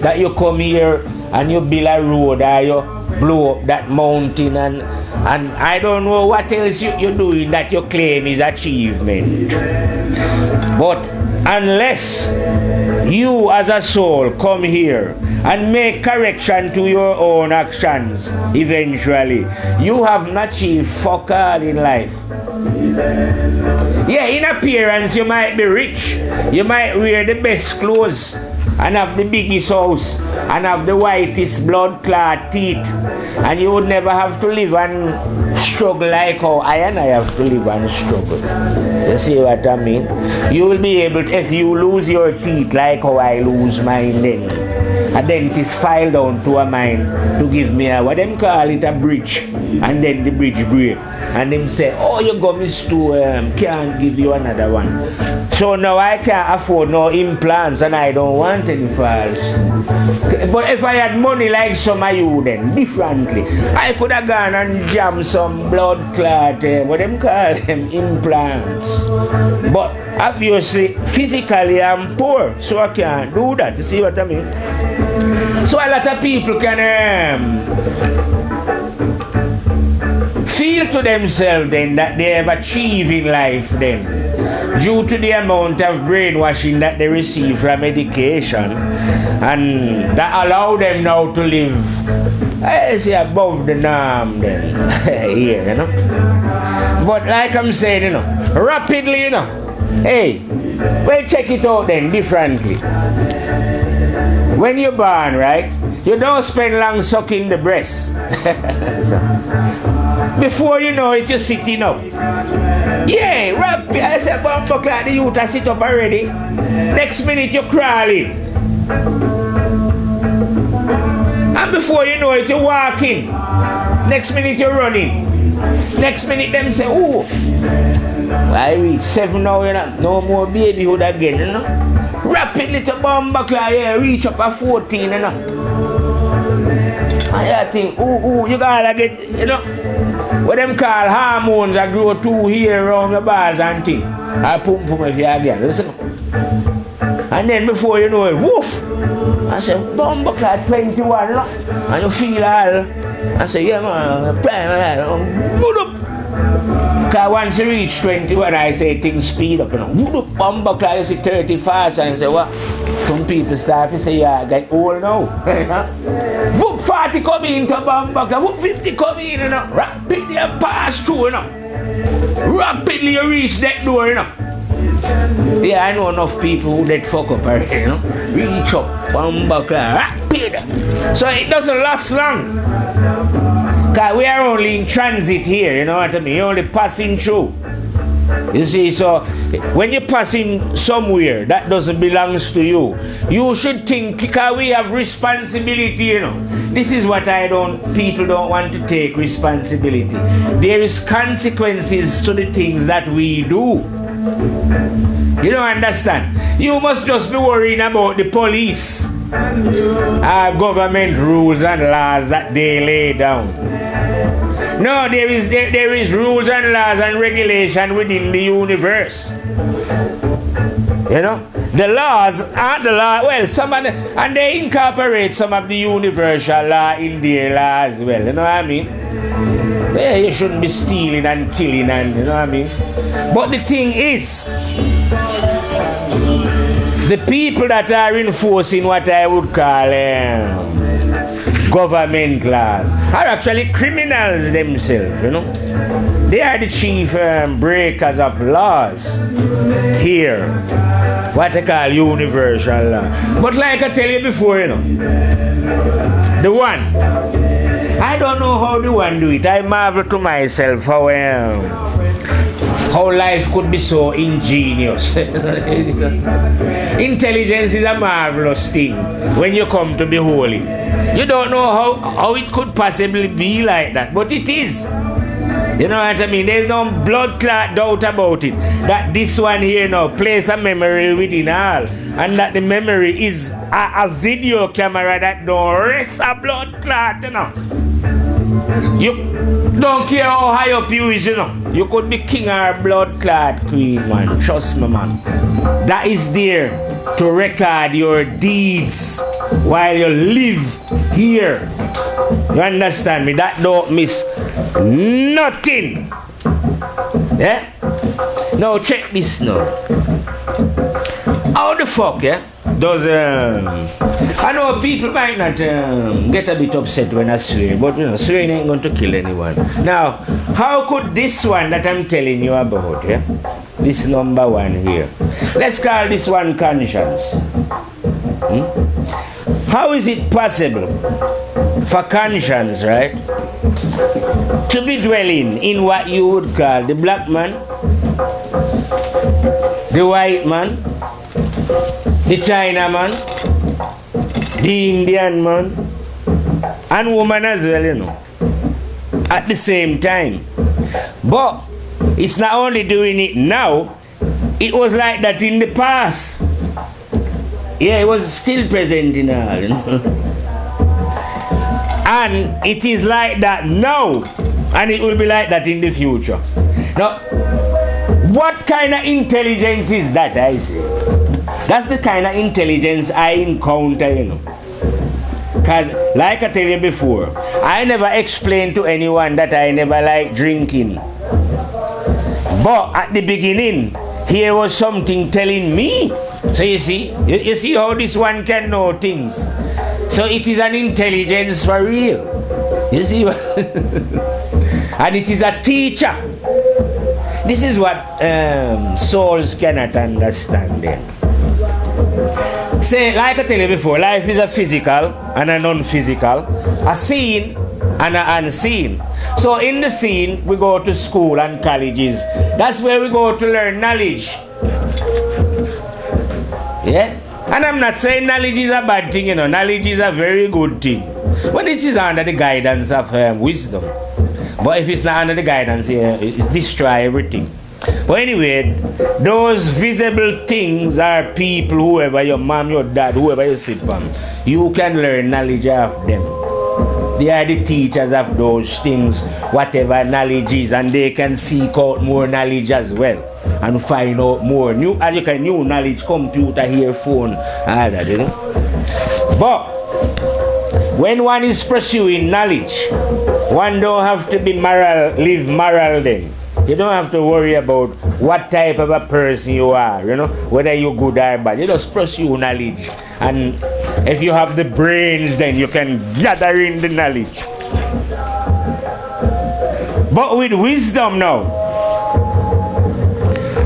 that you come here and you build a road or you blow up that mountain and I don't know what else you're doing that you claim is achievement. But unless you as a soul come here and make correction to your own actions, eventually, you have not achieved fuck all in life. Yeah, in appearance you might be rich, you might wear the best clothes and have the biggest house and have the whitest blood clot teeth, and you would never have to live and struggle like how I and I have to live and struggle. You see what I mean? You will be able to, if you lose your teeth like how I lose mine, then a dentist file down to a mine to give me a, what them call it, a bridge, and then the bridge break, and them say, oh, you got me to can't give you another one. So now I can't afford no implants and I don't want any files. But if I had money like some of you then, differently, I could have gone and jammed some blood clot, what them call them, implants. But obviously, physically I'm poor, so I can't do that. You see what I mean? So a lot of people can feel to themselves then that they have achieved in life then, due to the amount of brainwashing that they receive from education, and that allow them now to live, I say, above the norm then, here, you know. But like I'm saying, you know, rapidly, you know, hey, well, check it out then, differently. When you're born, right, you don't spend long sucking the breast. Before you know it, you're sitting up. Yeah, rap, I said, bumbuck like the youth, I sit up already. Next minute, you're crawling. And before you know it, you're walking. Next minute, you're running. Next minute, them say, oh, I reach 7 now, you know, no more babyhood again, you know. Rapid little bumbuck like, yeah, reach up at 14, you know. And you think, ooh, you gotta get, you know, what them call hormones that grow 2 here around your balls and thing. I pump if you again, listen. And then before you know it, woof! I say, bumbuck like 21, you know? And you feel all, I say, yeah man, good up! Because once you reach 21, I say things speed up, you know. Good up, bumbuck like you see 30 fast, and you say, what? Some people start to say, yeah, I get old now. Whoop 40 come into bumbuck, whoop 50 come in, you know. Rapidly you pass through, you know. Rapidly you reach that door, you know. Yeah, I know enough people who that fuck up already, you know. Reach up, bumbuck, rapid. So it doesn't last long. Because we are only in transit here, you know what I mean? You're only passing through. You see, so when you're passing somewhere that doesn't belong to you, you should think, because we have responsibility, you know. This is what people don't want to take responsibility. There is consequences to the things that we do. You don't understand? You must just be worrying about the police, government rules and laws that they lay down. No, there is rules and laws and regulation within the universe. You know, the laws aren't the law. Well, and they incorporate some of the universal law in their law as well. You know what I mean? Yeah, you shouldn't be stealing and killing, and you know what I mean. But the thing is, the people that are enforcing what I would call government laws are actually criminals themselves, you know. They are the chief breakers of laws here, what they call universal law. But like I tell you before, you know, the one, I don't know how the one do it. I marvel to myself how life could be so ingenious. Intelligence is a marvelous thing when you come to behold it. You don't know how it could possibly be like that, but it is. You know what I mean? There's no blood clot doubt about it. That this one here now plays a memory within all, and that the memory is a video camera that don't rest a blood clot, you know. You don't care how high up you is, you know. You could be king or blood clot queen, man. Trust me, man. That is there to record your deeds while you live here. You understand me? That don't miss nothing. Yeah? Now check this now. How the fuck, yeah? Does I know people might not get a bit upset when I swear, but you know, swearing ain't going to kill anyone. Now, how could this one that I'm telling you about, yeah? This number one here. Let's call this one conscience. How is it possible for conscience, right, to be dwelling in what you would call the black man, the white man, the China man, the Indian man, and woman as well, you know, at the same time? But it's not only doing it now, it was like that in the past. Yeah, it was still present in all, you know. And it is like that now, and it will be like that in the future. Now, what kind of intelligence is that, I say? That's the kind of intelligence I encounter, you know. Because, like I tell you before, I never explained to anyone that I never liked drinking. But at the beginning, here was something telling me. So you see how this one can know things. So it is an intelligence for real. You see? And it is a teacher. This is what souls cannot understand then. Say, like I tell you before, life is a physical and a non-physical, a seen and an unseen. So in the seen, we go to school and colleges. That's where we go to learn knowledge. Yeah? And I'm not saying knowledge is a bad thing, you know. Knowledge is a very good thing when it is under the guidance of wisdom. But if it's not under the guidance, it destroys everything. But anyway, those visible things are people, whoever, your mom, your dad, whoever you sit from, you can learn knowledge of them. They are the teachers of those things, whatever knowledge is, and they can seek out more knowledge as well and find out more. New knowledge, computer, earphone, all that, you know. But when one is pursuing knowledge, one don't have to be live moral then. You don't have to worry about what type of a person you are, you know, whether you're good or bad. You just pursue knowledge. And if you have the brains, then you can gather in the knowledge. But with wisdom now,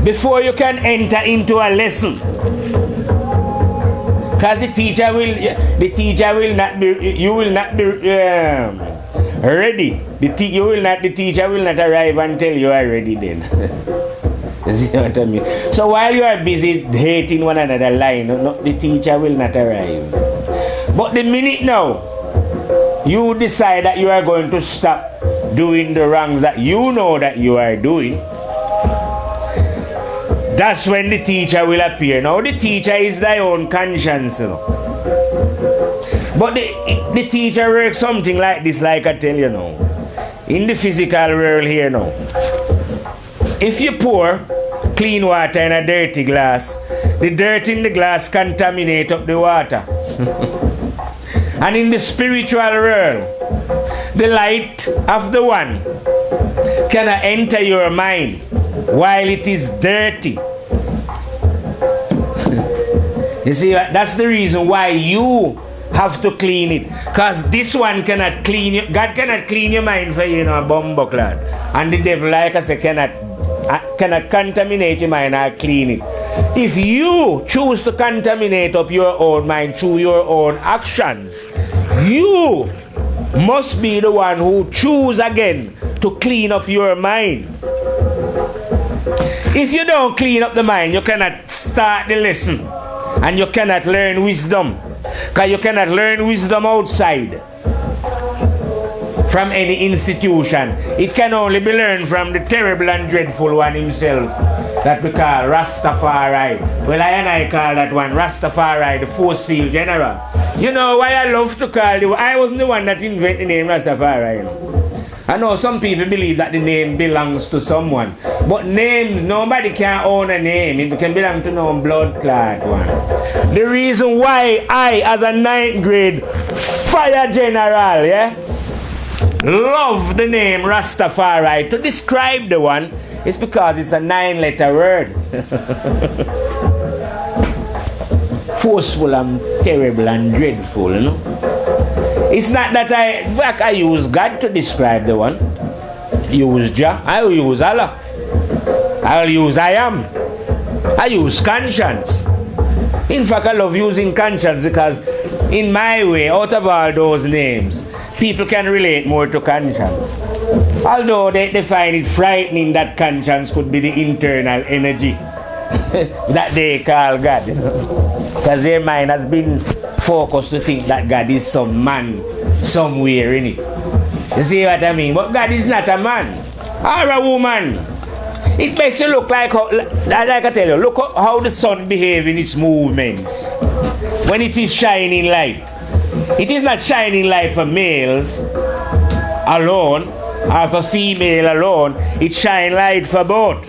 before you can enter into a lesson, because the teacher will not be, you will not be ready. The teacher will not arrive until you are ready then. You see what I mean? So while you are busy hating one another line, the teacher will not arrive. But the minute now you decide that you are going to stop doing the wrongs that you know that you are doing, that's when the teacher will appear. Now the teacher is thy own conscience, you know. But the teacher works something like this, like I tell you now. In the physical world here now, if you pour clean water in a dirty glass, the dirt in the glass contaminate up the water. And in the spiritual world, the light of the one cannot enter your mind while it is dirty. You see, that's the reason why you have to clean it. Because this one cannot clean you. God cannot clean your mind for you, a bumbo clad. And the devil, like I say, cannot contaminate your mind or clean it. If you choose to contaminate up your own mind through your own actions, you must be the one who choose again to clean up your mind. If you don't clean up the mind, you cannot start the lesson and you cannot learn wisdom, because you cannot learn wisdom outside from any institution. It can only be learned from the terrible and dreadful one himself that we call Rastafari. Well, I call that one Rastafari, the force field general. You know why I love to call you? I wasn't the one that invented the name Rastafari, you know. I know some people believe that the name belongs to someone. But name, nobody can own a name. It can belong to no blood clot one. The reason why I, as a 9th grade fire general, love the name Rastafari to describe the one is because it's a 9-letter word. Forceful and terrible and dreadful, you know. It's not that I use God to describe the one. Use Jah. I will use Allah. I will use I am. I use conscience. In fact, I love using conscience because in my way, out of all those names, people can relate more to conscience. Although they find it frightening that conscience could be the internal energy that they call God. Because their mind has been focused to think that God is some man somewhere in it. You see what I mean? But God is not a man or a woman. It makes you look like I tell you, look how the sun behaves in its movements when it is shining light. It is not shining light for males alone or for female alone. It shines light for both.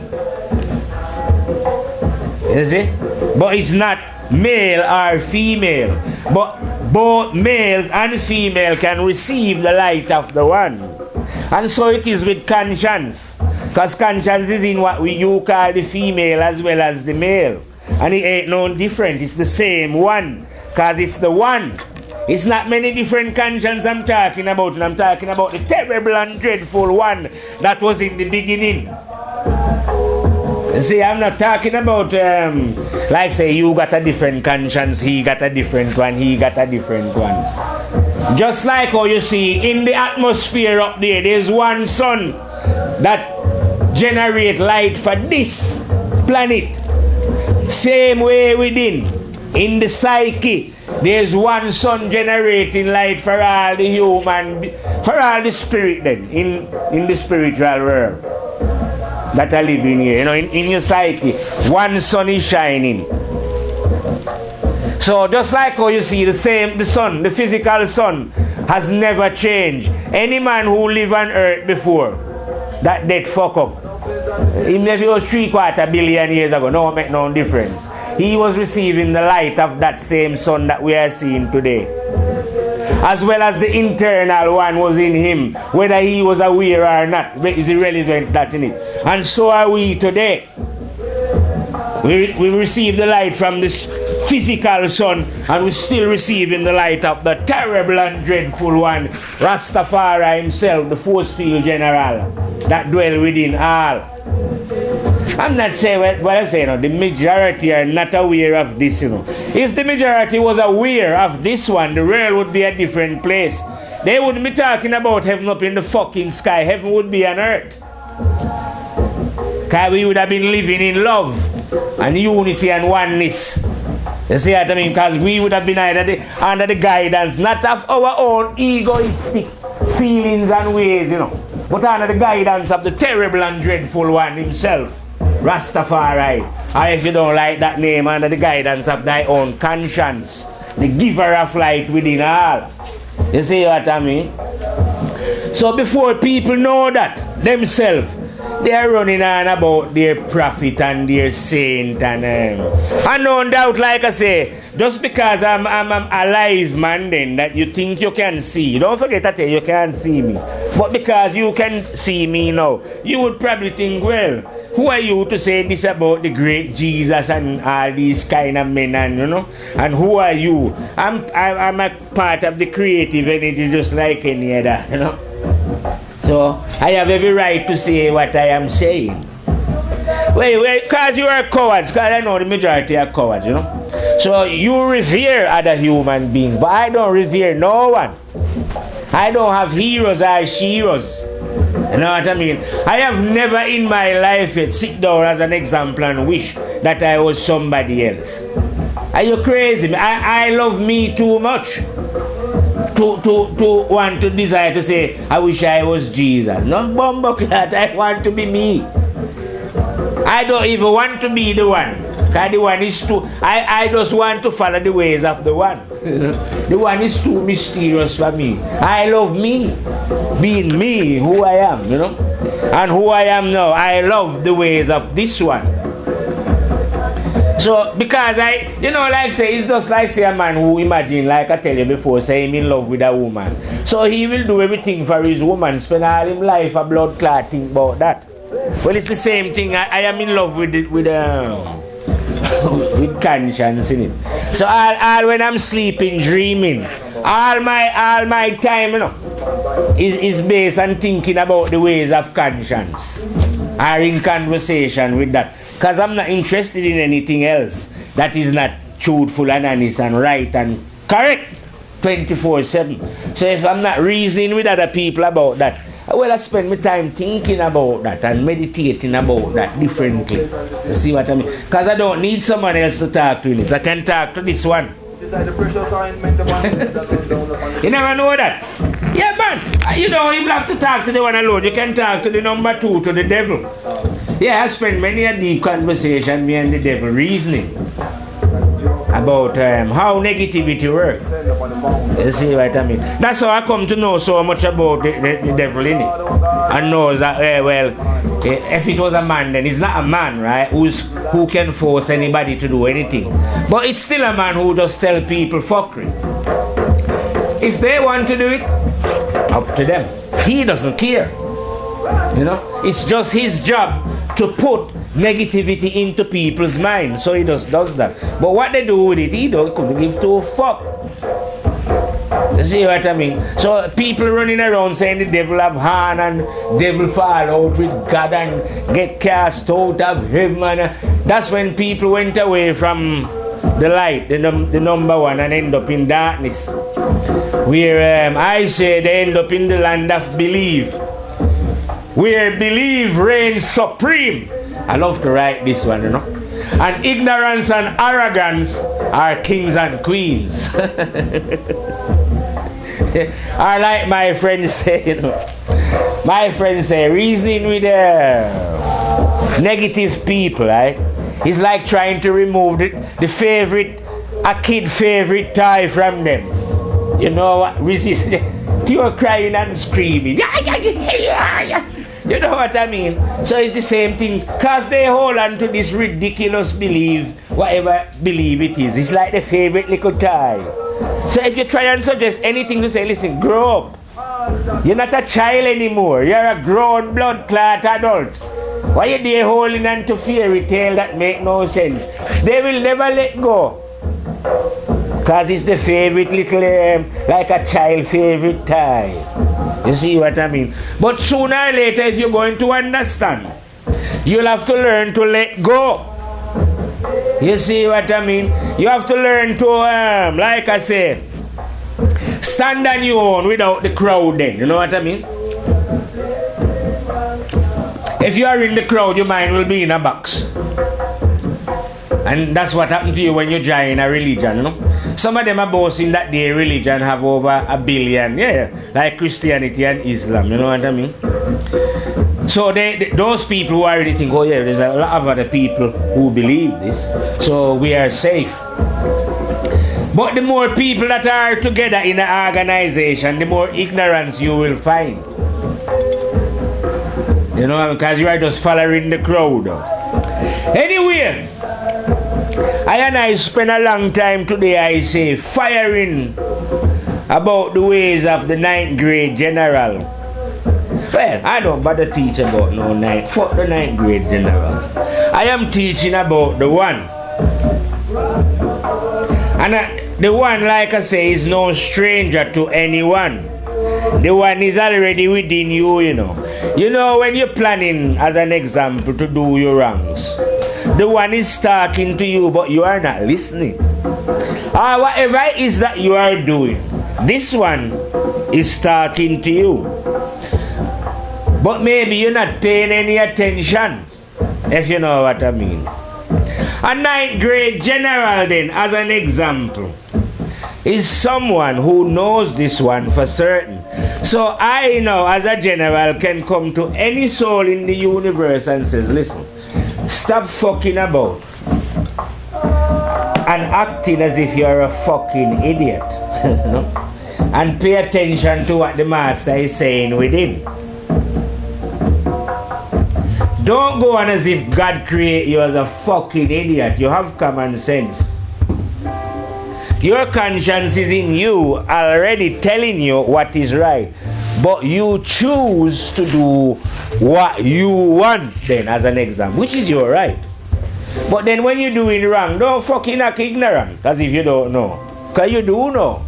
You see? But it's not male or female. But both males and female can receive the light of the one. And so it is with conscience. Because conscience is in what you call the female as well as the male. And it ain't no different. It's the same one. Because it's the one. It's not many different conscience I'm talking about. And I'm talking about the terrible and dreadful one that was in the beginning. You see, I'm not talking about, like say, you got a different conscience, he got a different one, he got a different one. Just like how you see, in the atmosphere up there, there's one sun that generates light for this planet. Same way within, in the psyche, there's one sun generating light for all the human, for all the spirit then, in the spiritual world that are living here. You know, in your psyche, one sun is shining. So just like how you see the sun, the physical sun has never changed. Any man who lived on earth before, that dead fuck up. Even if it was 3/4 billion years ago, no make no difference. He was receiving the light of that same sun that we are seeing today. As well as the internal one was in him, whether he was aware or not, is irrelevant that in it. And so are we today. We receive the light from this physical sun, and we're still receiving the light of the terrible and dreadful one, Rastafari himself, the force field general that dwell within all. I'm not saying what I say, the majority are not aware of this, If the majority was aware of this one, the world would be a different place. They wouldn't be talking about heaven up in the fucking sky. Heaven would be on earth. Because we would have been living in love and unity and oneness. You see what I mean? Because we would have been under the guidance, not of our own egoistic feelings and ways, you know, but under the guidance of the terrible and dreadful one himself, Rastafari. Or if you don't like that name, under the guidance of thy own conscience, the giver of light within all. You see what I mean? So before people know that themselves, they are running on about their prophet and their saint and no doubt, like I say, just because I'm alive, man, then that you think you can see. Don't forget that you can't see me. But because you can see me now, you would probably think, well, who are you to say this about the great Jesus and all these kind of men, and you know? And who are you? I'm a part of the creative energy just like any other, you know? So I have every right to say what I am saying. Wait, because you are cowards, because I know the majority are cowards, you know? So you revere other human beings, but I don't revere no one. I don't have heroes or sheroes. You know what I mean? I have never in my life yet sit down as an example and wish that I was somebody else. Are you crazy? I love me too much to want to desire to say, I wish I was Jesus. No bumbleclad, I want to be me. I don't even want to be the one. Because the one is too, I just want to follow the ways of the one. The one is too mysterious for me. I love me, being me, who I am, you know. And who I am now, I love the ways of this one. So, because you know, like say, it's just like say a man who imagine, like I tell you before, say him in love with a woman. So he will do everything for his woman, spend all his life a blood clotting about that. Well, it's the same thing. I am in love with conscience in it. So all when I'm sleeping, dreaming, all my time, you know, is based on thinking about the ways of conscience, or in conversation with that. Because I'm not interested in anything else that is not truthful and honest and right and correct 24/7. So if I'm not reasoning with other people about that, well, I spend my time thinking about that and meditating about that differently. You see what I mean? Because I don't need someone else to talk to it. I can talk to this one. You never know that. Yeah, man. You know, you have to talk to the one alone. You can talk to the number two, to the devil. Yeah, I spend many a deep conversation, me and the devil, reasoning about how negativity works. You see what I mean? That's how I come to know so much about the devil in it. And knows that, well, if it was a man, then it's not a man, right? Who can force anybody to do anything. But it's still a man who just tell people fuckery. If they want to do it, up to them. He doesn't care. You know, it's just his job to put negativity into people's minds. So he just does that. But what they do with it, he couldn't give two fuck. You see what I mean? So people running around saying the devil have hand and devil fall out with God and get cast out of heaven. That's when people went away from the light, the number one, and end up in darkness. Where I say they end up in the land of belief, where belief reigns supreme. I love to write this one, you know. And ignorance and arrogance are kings and queens. I like my friends say, you know. My friends say, reasoning with negative people, right? It's like trying to remove a kid favorite toy from them. You know what? Resist. Pure crying and screaming. You know what I mean? So it's the same thing. Because they hold on to this ridiculous belief, whatever belief it is. It's like the favorite little toy. So if you try and suggest anything to say, listen, grow up. You're not a child anymore. You're a grown blood clot adult. Why are you there holding on to fairy tale that make no sense? They will never let go. Because it's the favorite little, like a child favorite toy. You see what I mean? But sooner or later, if you're going to understand, you'll have to learn to let go. You see what I mean? You have to learn to, like I say, stand on your own without the crowd then. You know what I mean? If you are in the crowd, your mind will be in a box. And that's what happened to you when you join a religion, you know. Some of them are boasting that their religion have over 1 billion, like Christianity and Islam, you know what I mean? So those people who already think, oh yeah, there's a lot of other people who believe this, so we are safe. But the more people that are together in an organization, the more ignorance you will find. You know, because you are just following the crowd. Anyway, I spent a long time today, I say, firing about the ways of the 9th grade general. Well, I don't bother teach about no 9th. Fuck the 9th grade general. I am teaching about the one. And the one, like I say, is no stranger to anyone. The one is already within you, you know. You know, when you're planning, as an example, to do your wrongs, the one is talking to you, but you are not listening. Or whatever it is that you are doing, this one is talking to you. But maybe you're not paying any attention, if you know what I mean. A 9th grade general, then, as an example, is someone who knows this one for certain. So I now, as a general, can come to any soul in the universe and says, listen, stop fucking about and acting as if you're a fucking idiot. And pay attention to what the master is saying within. Don't go on as if God created you as a fucking idiot. You have common sense. Your conscience is in you, already telling you what is right. But you choose to do what you want then, as an example, which is your right. But then when you're doing wrong, don't fucking act ignorant as if you don't know. Because you do know.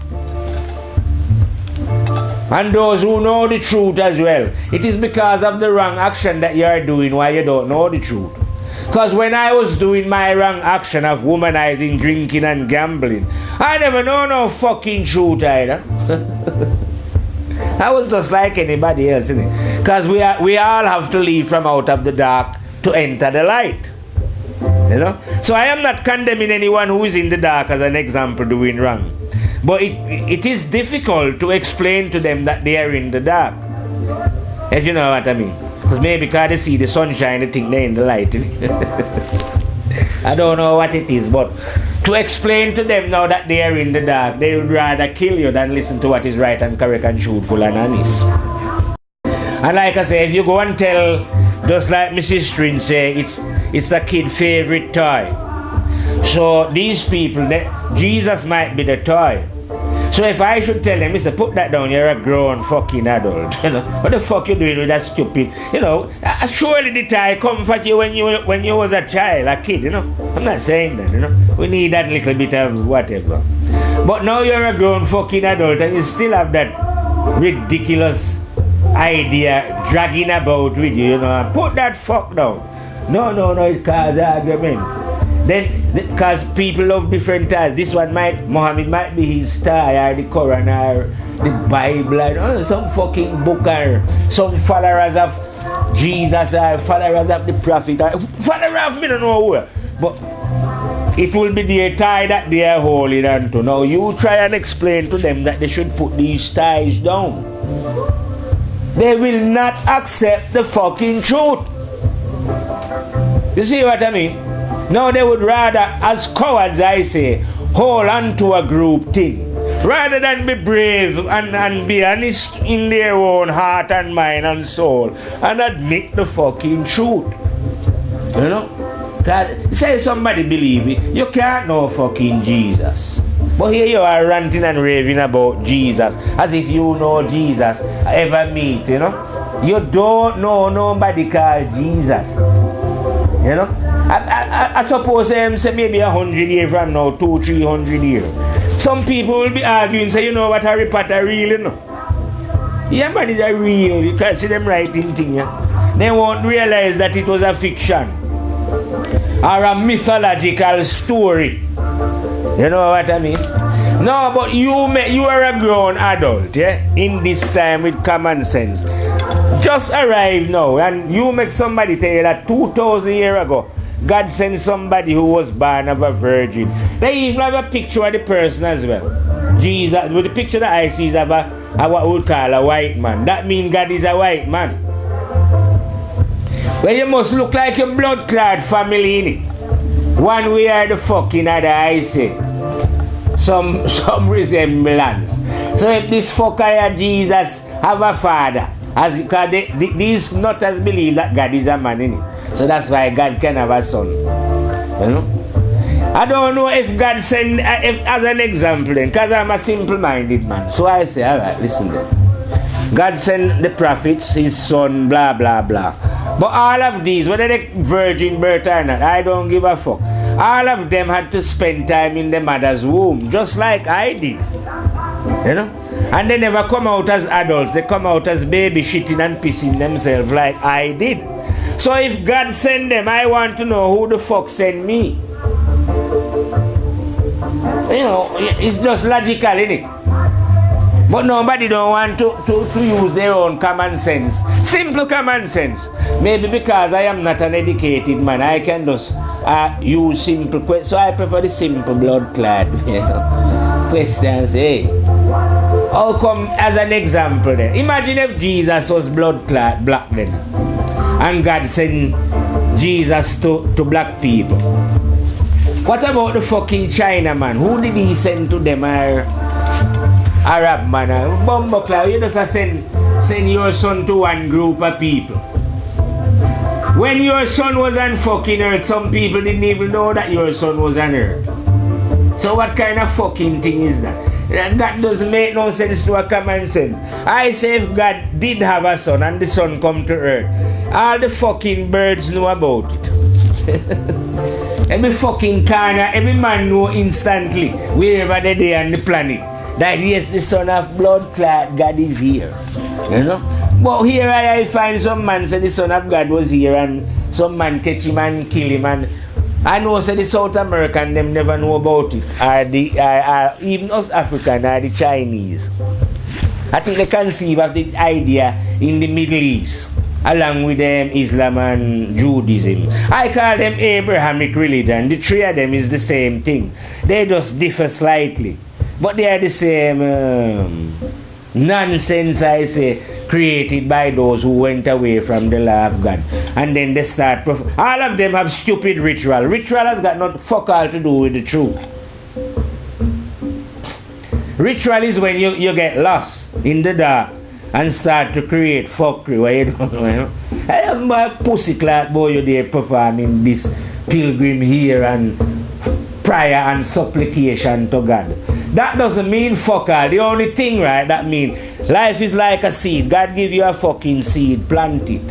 And those who know the truth as well, it is because of the wrong action that you are doing why you don't know the truth. Because when I was doing my wrong action of womanizing, drinking and gambling, I never know no fucking truth either. I was just like anybody else, isn't it? Because we all have to leave from out of the dark to enter the light. You know? So I am not condemning anyone who is in the dark as an example doing wrong. But it is difficult to explain to them that they are in the dark. If you know what I mean. Because maybe because they see the sunshine, they think they're in the light. I don't know what it is, but to explain to them now that they are in the dark, they would rather kill you than listen to what is right and correct and truthful and honest. And like I say, if you go and tell, just like Mrs. String say, it's a kid favorite toy. So these people, Jesus might be the toy. So if I should tell them, Mister, put that down, you're a grown fucking adult. You know, what the fuck you doing with that stupid? You know, surely the toy comfort you when you was a child, a kid. You know, I'm not saying that. You know, we need that little bit of whatever. But now you're a grown fucking adult and you still have that ridiculous idea dragging about with you. You know, put that fuck down. No, it causes argument. Then, because people love different ties, this one Muhammad might be his tie, or the Quran, or the Bible, or some fucking book, or some followers of Jesus, or followers of the Prophet, or followers of me, don't know who. But it will be their tie that they are holding on to. Now, you try and explain to them that they should put these ties down. They will not accept the fucking truth. You see what I mean? No, they would rather, as cowards I say, hold on to a group thing. Rather than be brave and be honest in their own heart and mind and soul and admit the fucking truth. You know? Because say somebody believe it, you can't know fucking Jesus. But here you are ranting and raving about Jesus as if you know Jesus ever meet, you know? You don't know nobody called Jesus. You know? I suppose say maybe 100 years from now, 200-300 years. Some people will be arguing, say, you know what, Harry Potter really know. Yeah, man, it's a real. You can see them writing things. Yeah? They won't realize that it was a fiction or a mythological story. You know what I mean? No, but you are a grown adult, yeah, in this time with common sense. just arrived now, and you make somebody tell you that 2,000 years ago, God sent somebody who was born of a virgin. They even have a picture of the person as well. Jesus, with the picture that I see is of what we would call a white man. That means God is a white man. Well, you must look like your blood clot family, innit? One way or the fucking other, I say. Some resemblance. So if this fucker Jesus have a father, because these nutters believe that God is a man, innit? So that's why God can have a son. You know? I don't know if God send as an example then, because I'm a simple-minded man. So I say, alright, listen then. God sent the prophets, his son, blah, blah, blah. But all of these, whether they virgin birth or not, I don't give a fuck. All of them had to spend time in the mother's womb, just like I did. You know? And they never come out as adults. They come out as baby shitting and pissing themselves like I did. So if God sent them, I want to know who the fuck sent me. You know, it's just logical, innit? But nobody don't want to use their own common sense. Simple common sense. Maybe because I am not an educated man, I can just use simple questions. So I prefer the simple blood clot, you know. Questions, hey. How come, as an example then, imagine if Jesus was blood clot black then, and God sent Jesus to black people. What about the fucking China man? Who did he send to them? Arab man, Bumbleclaw, you just send your son to one group of people. When your son was on fucking earth, some people didn't even know that your son was on earth. So what kind of fucking thing is that? That doesn't make no sense to a common sense. I say if God did have a son and the son come to earth, all the fucking birds know about it. Every fucking corner, every man know instantly wherever they are on the planet that yes, the son of blood clot God is here. You know? But here I find some man say the son of God was here and some man catch him and kill him, and I know say the South American them never know about it. Or even us African or the Chinese. I think they conceive of the idea in the Middle East along with them Islam and Judaism. I call them Abrahamic religion. The three of them is the same thing. They just differ slightly. But they are the same nonsense, I say, created by those who went away from the law of God. And then they start... all of them have stupid ritual. Ritual has got not fuck all to do with the truth. Ritual is when you get lost in the dark and start to create fuckery where you don't know. You know? I have my pussy clot boy you there performing this pilgrim here and prayer and supplication to God. That doesn't mean fuck all. The only thing, right, that means life is like a seed. God give you a fucking seed, plant it.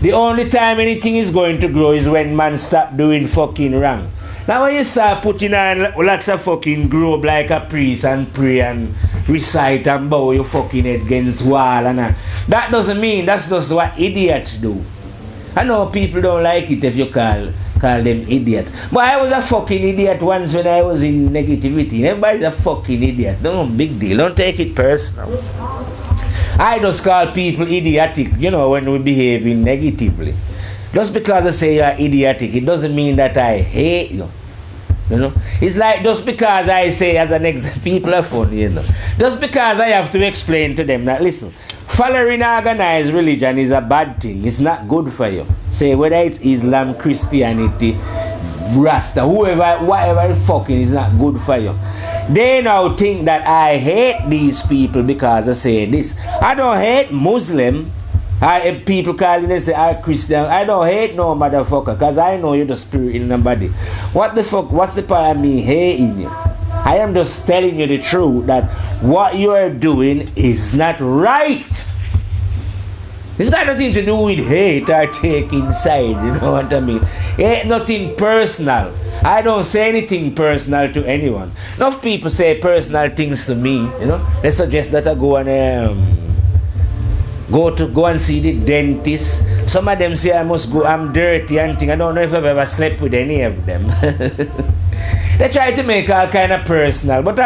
The only time anything is going to grow is when man stop doing fucking wrong. Now when you start putting on lots of fucking globe like a priest and pray and recite and bow your fucking head against wall and that doesn't mean that's just what idiots do. I know people don't like it if you call them idiots. But I was a fucking idiot once when I was in negativity. Everybody's a fucking idiot. No big deal. Don't take it personal. I just call people idiotic, you know, when we behave negatively. Just because I say you're idiotic, it doesn't mean that I hate you. You know? It's like just because I say as an example, people are funny, you know. Just because I have to explain to them that, listen, following organized religion is a bad thing. It's not good for you. Say whether it's Islam, Christianity, Rasta, whoever, whatever the fucking is not good for you. They now think that I hate these people because I say this. I don't hate Muslim. If people calling and say I'm Christian, I don't hate no motherfucker because I know you're the spirit in the body. What the fuck? What's the point of me hating you? I am just telling you the truth that what you are doing is not right. It's got nothing to do with hate or take inside, you know what I mean? It ain't nothing personal. I don't say anything personal to anyone. Enough people say personal things to me, you know. They suggest that I go and go and see the dentist. Some of them say I must go, I'm dirty and thing. I don't know if I've ever slept with any of them. They try to make all kind of personal, but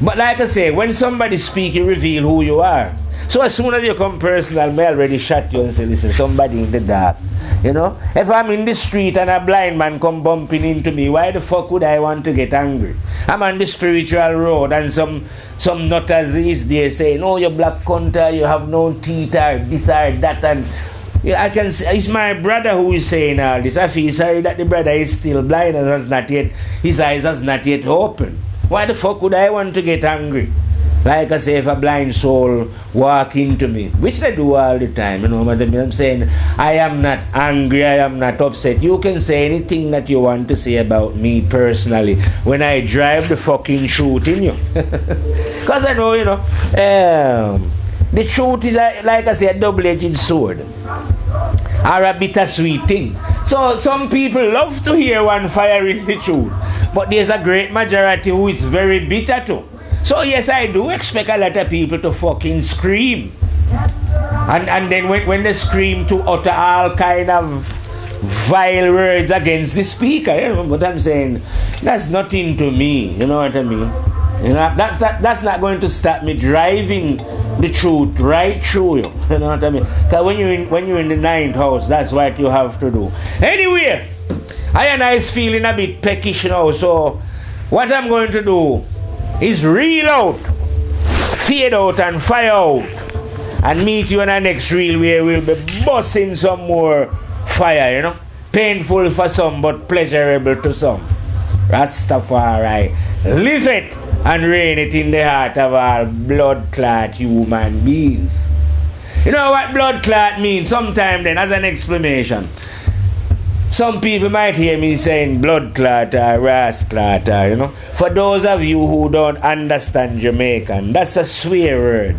But like I say, when somebody speak, you reveal who you are. So as soon as you come personal, me already shot you and say, listen, somebody in the dark. You know, if I'm in the street and a blind man come bumping into me, why the fuck would I want to get angry? I'm on the spiritual road and some nutters is there saying, oh, you black cunt, you have no teeth or this or that, and I can say, it's my brother who is saying all this. I feel sorry that the brother is still blind and has not yet, his eyes has not yet opened. Why the fuck would I want to get angry? Like I say, if a blind soul walk into me, which they do all the time, you know what I mean? I'm saying, I am not angry, I am not upset. You can say anything that you want to say about me personally when I drive the fucking truth in you. Because I know, you know, the truth is, like I say, a double-edged sword. Or a bittersweet thing. So some people love to hear one fire in the truth. But there's a great majority who is very bitter too. So yes, I do expect a lot of people to fucking scream. And then when they scream to utter all kind of vile words against the speaker, you know what I'm saying? That's nothing to me, you know what I mean? You know, that's not going to stop me driving the truth right through you. You know what I mean? Because when you're in the ninth house, that's what you have to do. Anyway, I and I is feeling a bit peckish now, so what I'm going to do is reel out, fade out and fire out, and meet you in the next reel where we'll be busting some more fire, you know? Painful for some, but pleasurable to some. Rastafari, live it and reign it in the heart of all blood-clot human beings. You know what blood clot means? Sometime then, as an explanation. Some people might hear me saying blood clot or ras clot, or, you know. For those of you who don't understand Jamaican, that's a swear word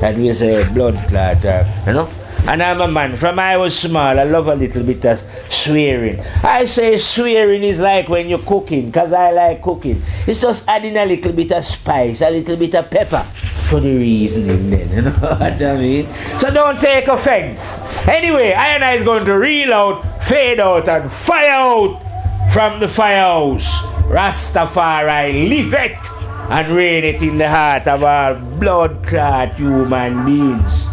that we say blood clot, you know. And I'm a man, from I was small, I love a little bit of swearing. I say swearing is like when you're cooking, because I like cooking. It's just adding a little bit of spice, a little bit of pepper for the reasoning then, you know what I mean? So don't take offense. Anyway, I and I is going to reel out, fade out, and fire out from the firehouse. Rastafari, live it and reign it in the heart of our blood-clot human beings.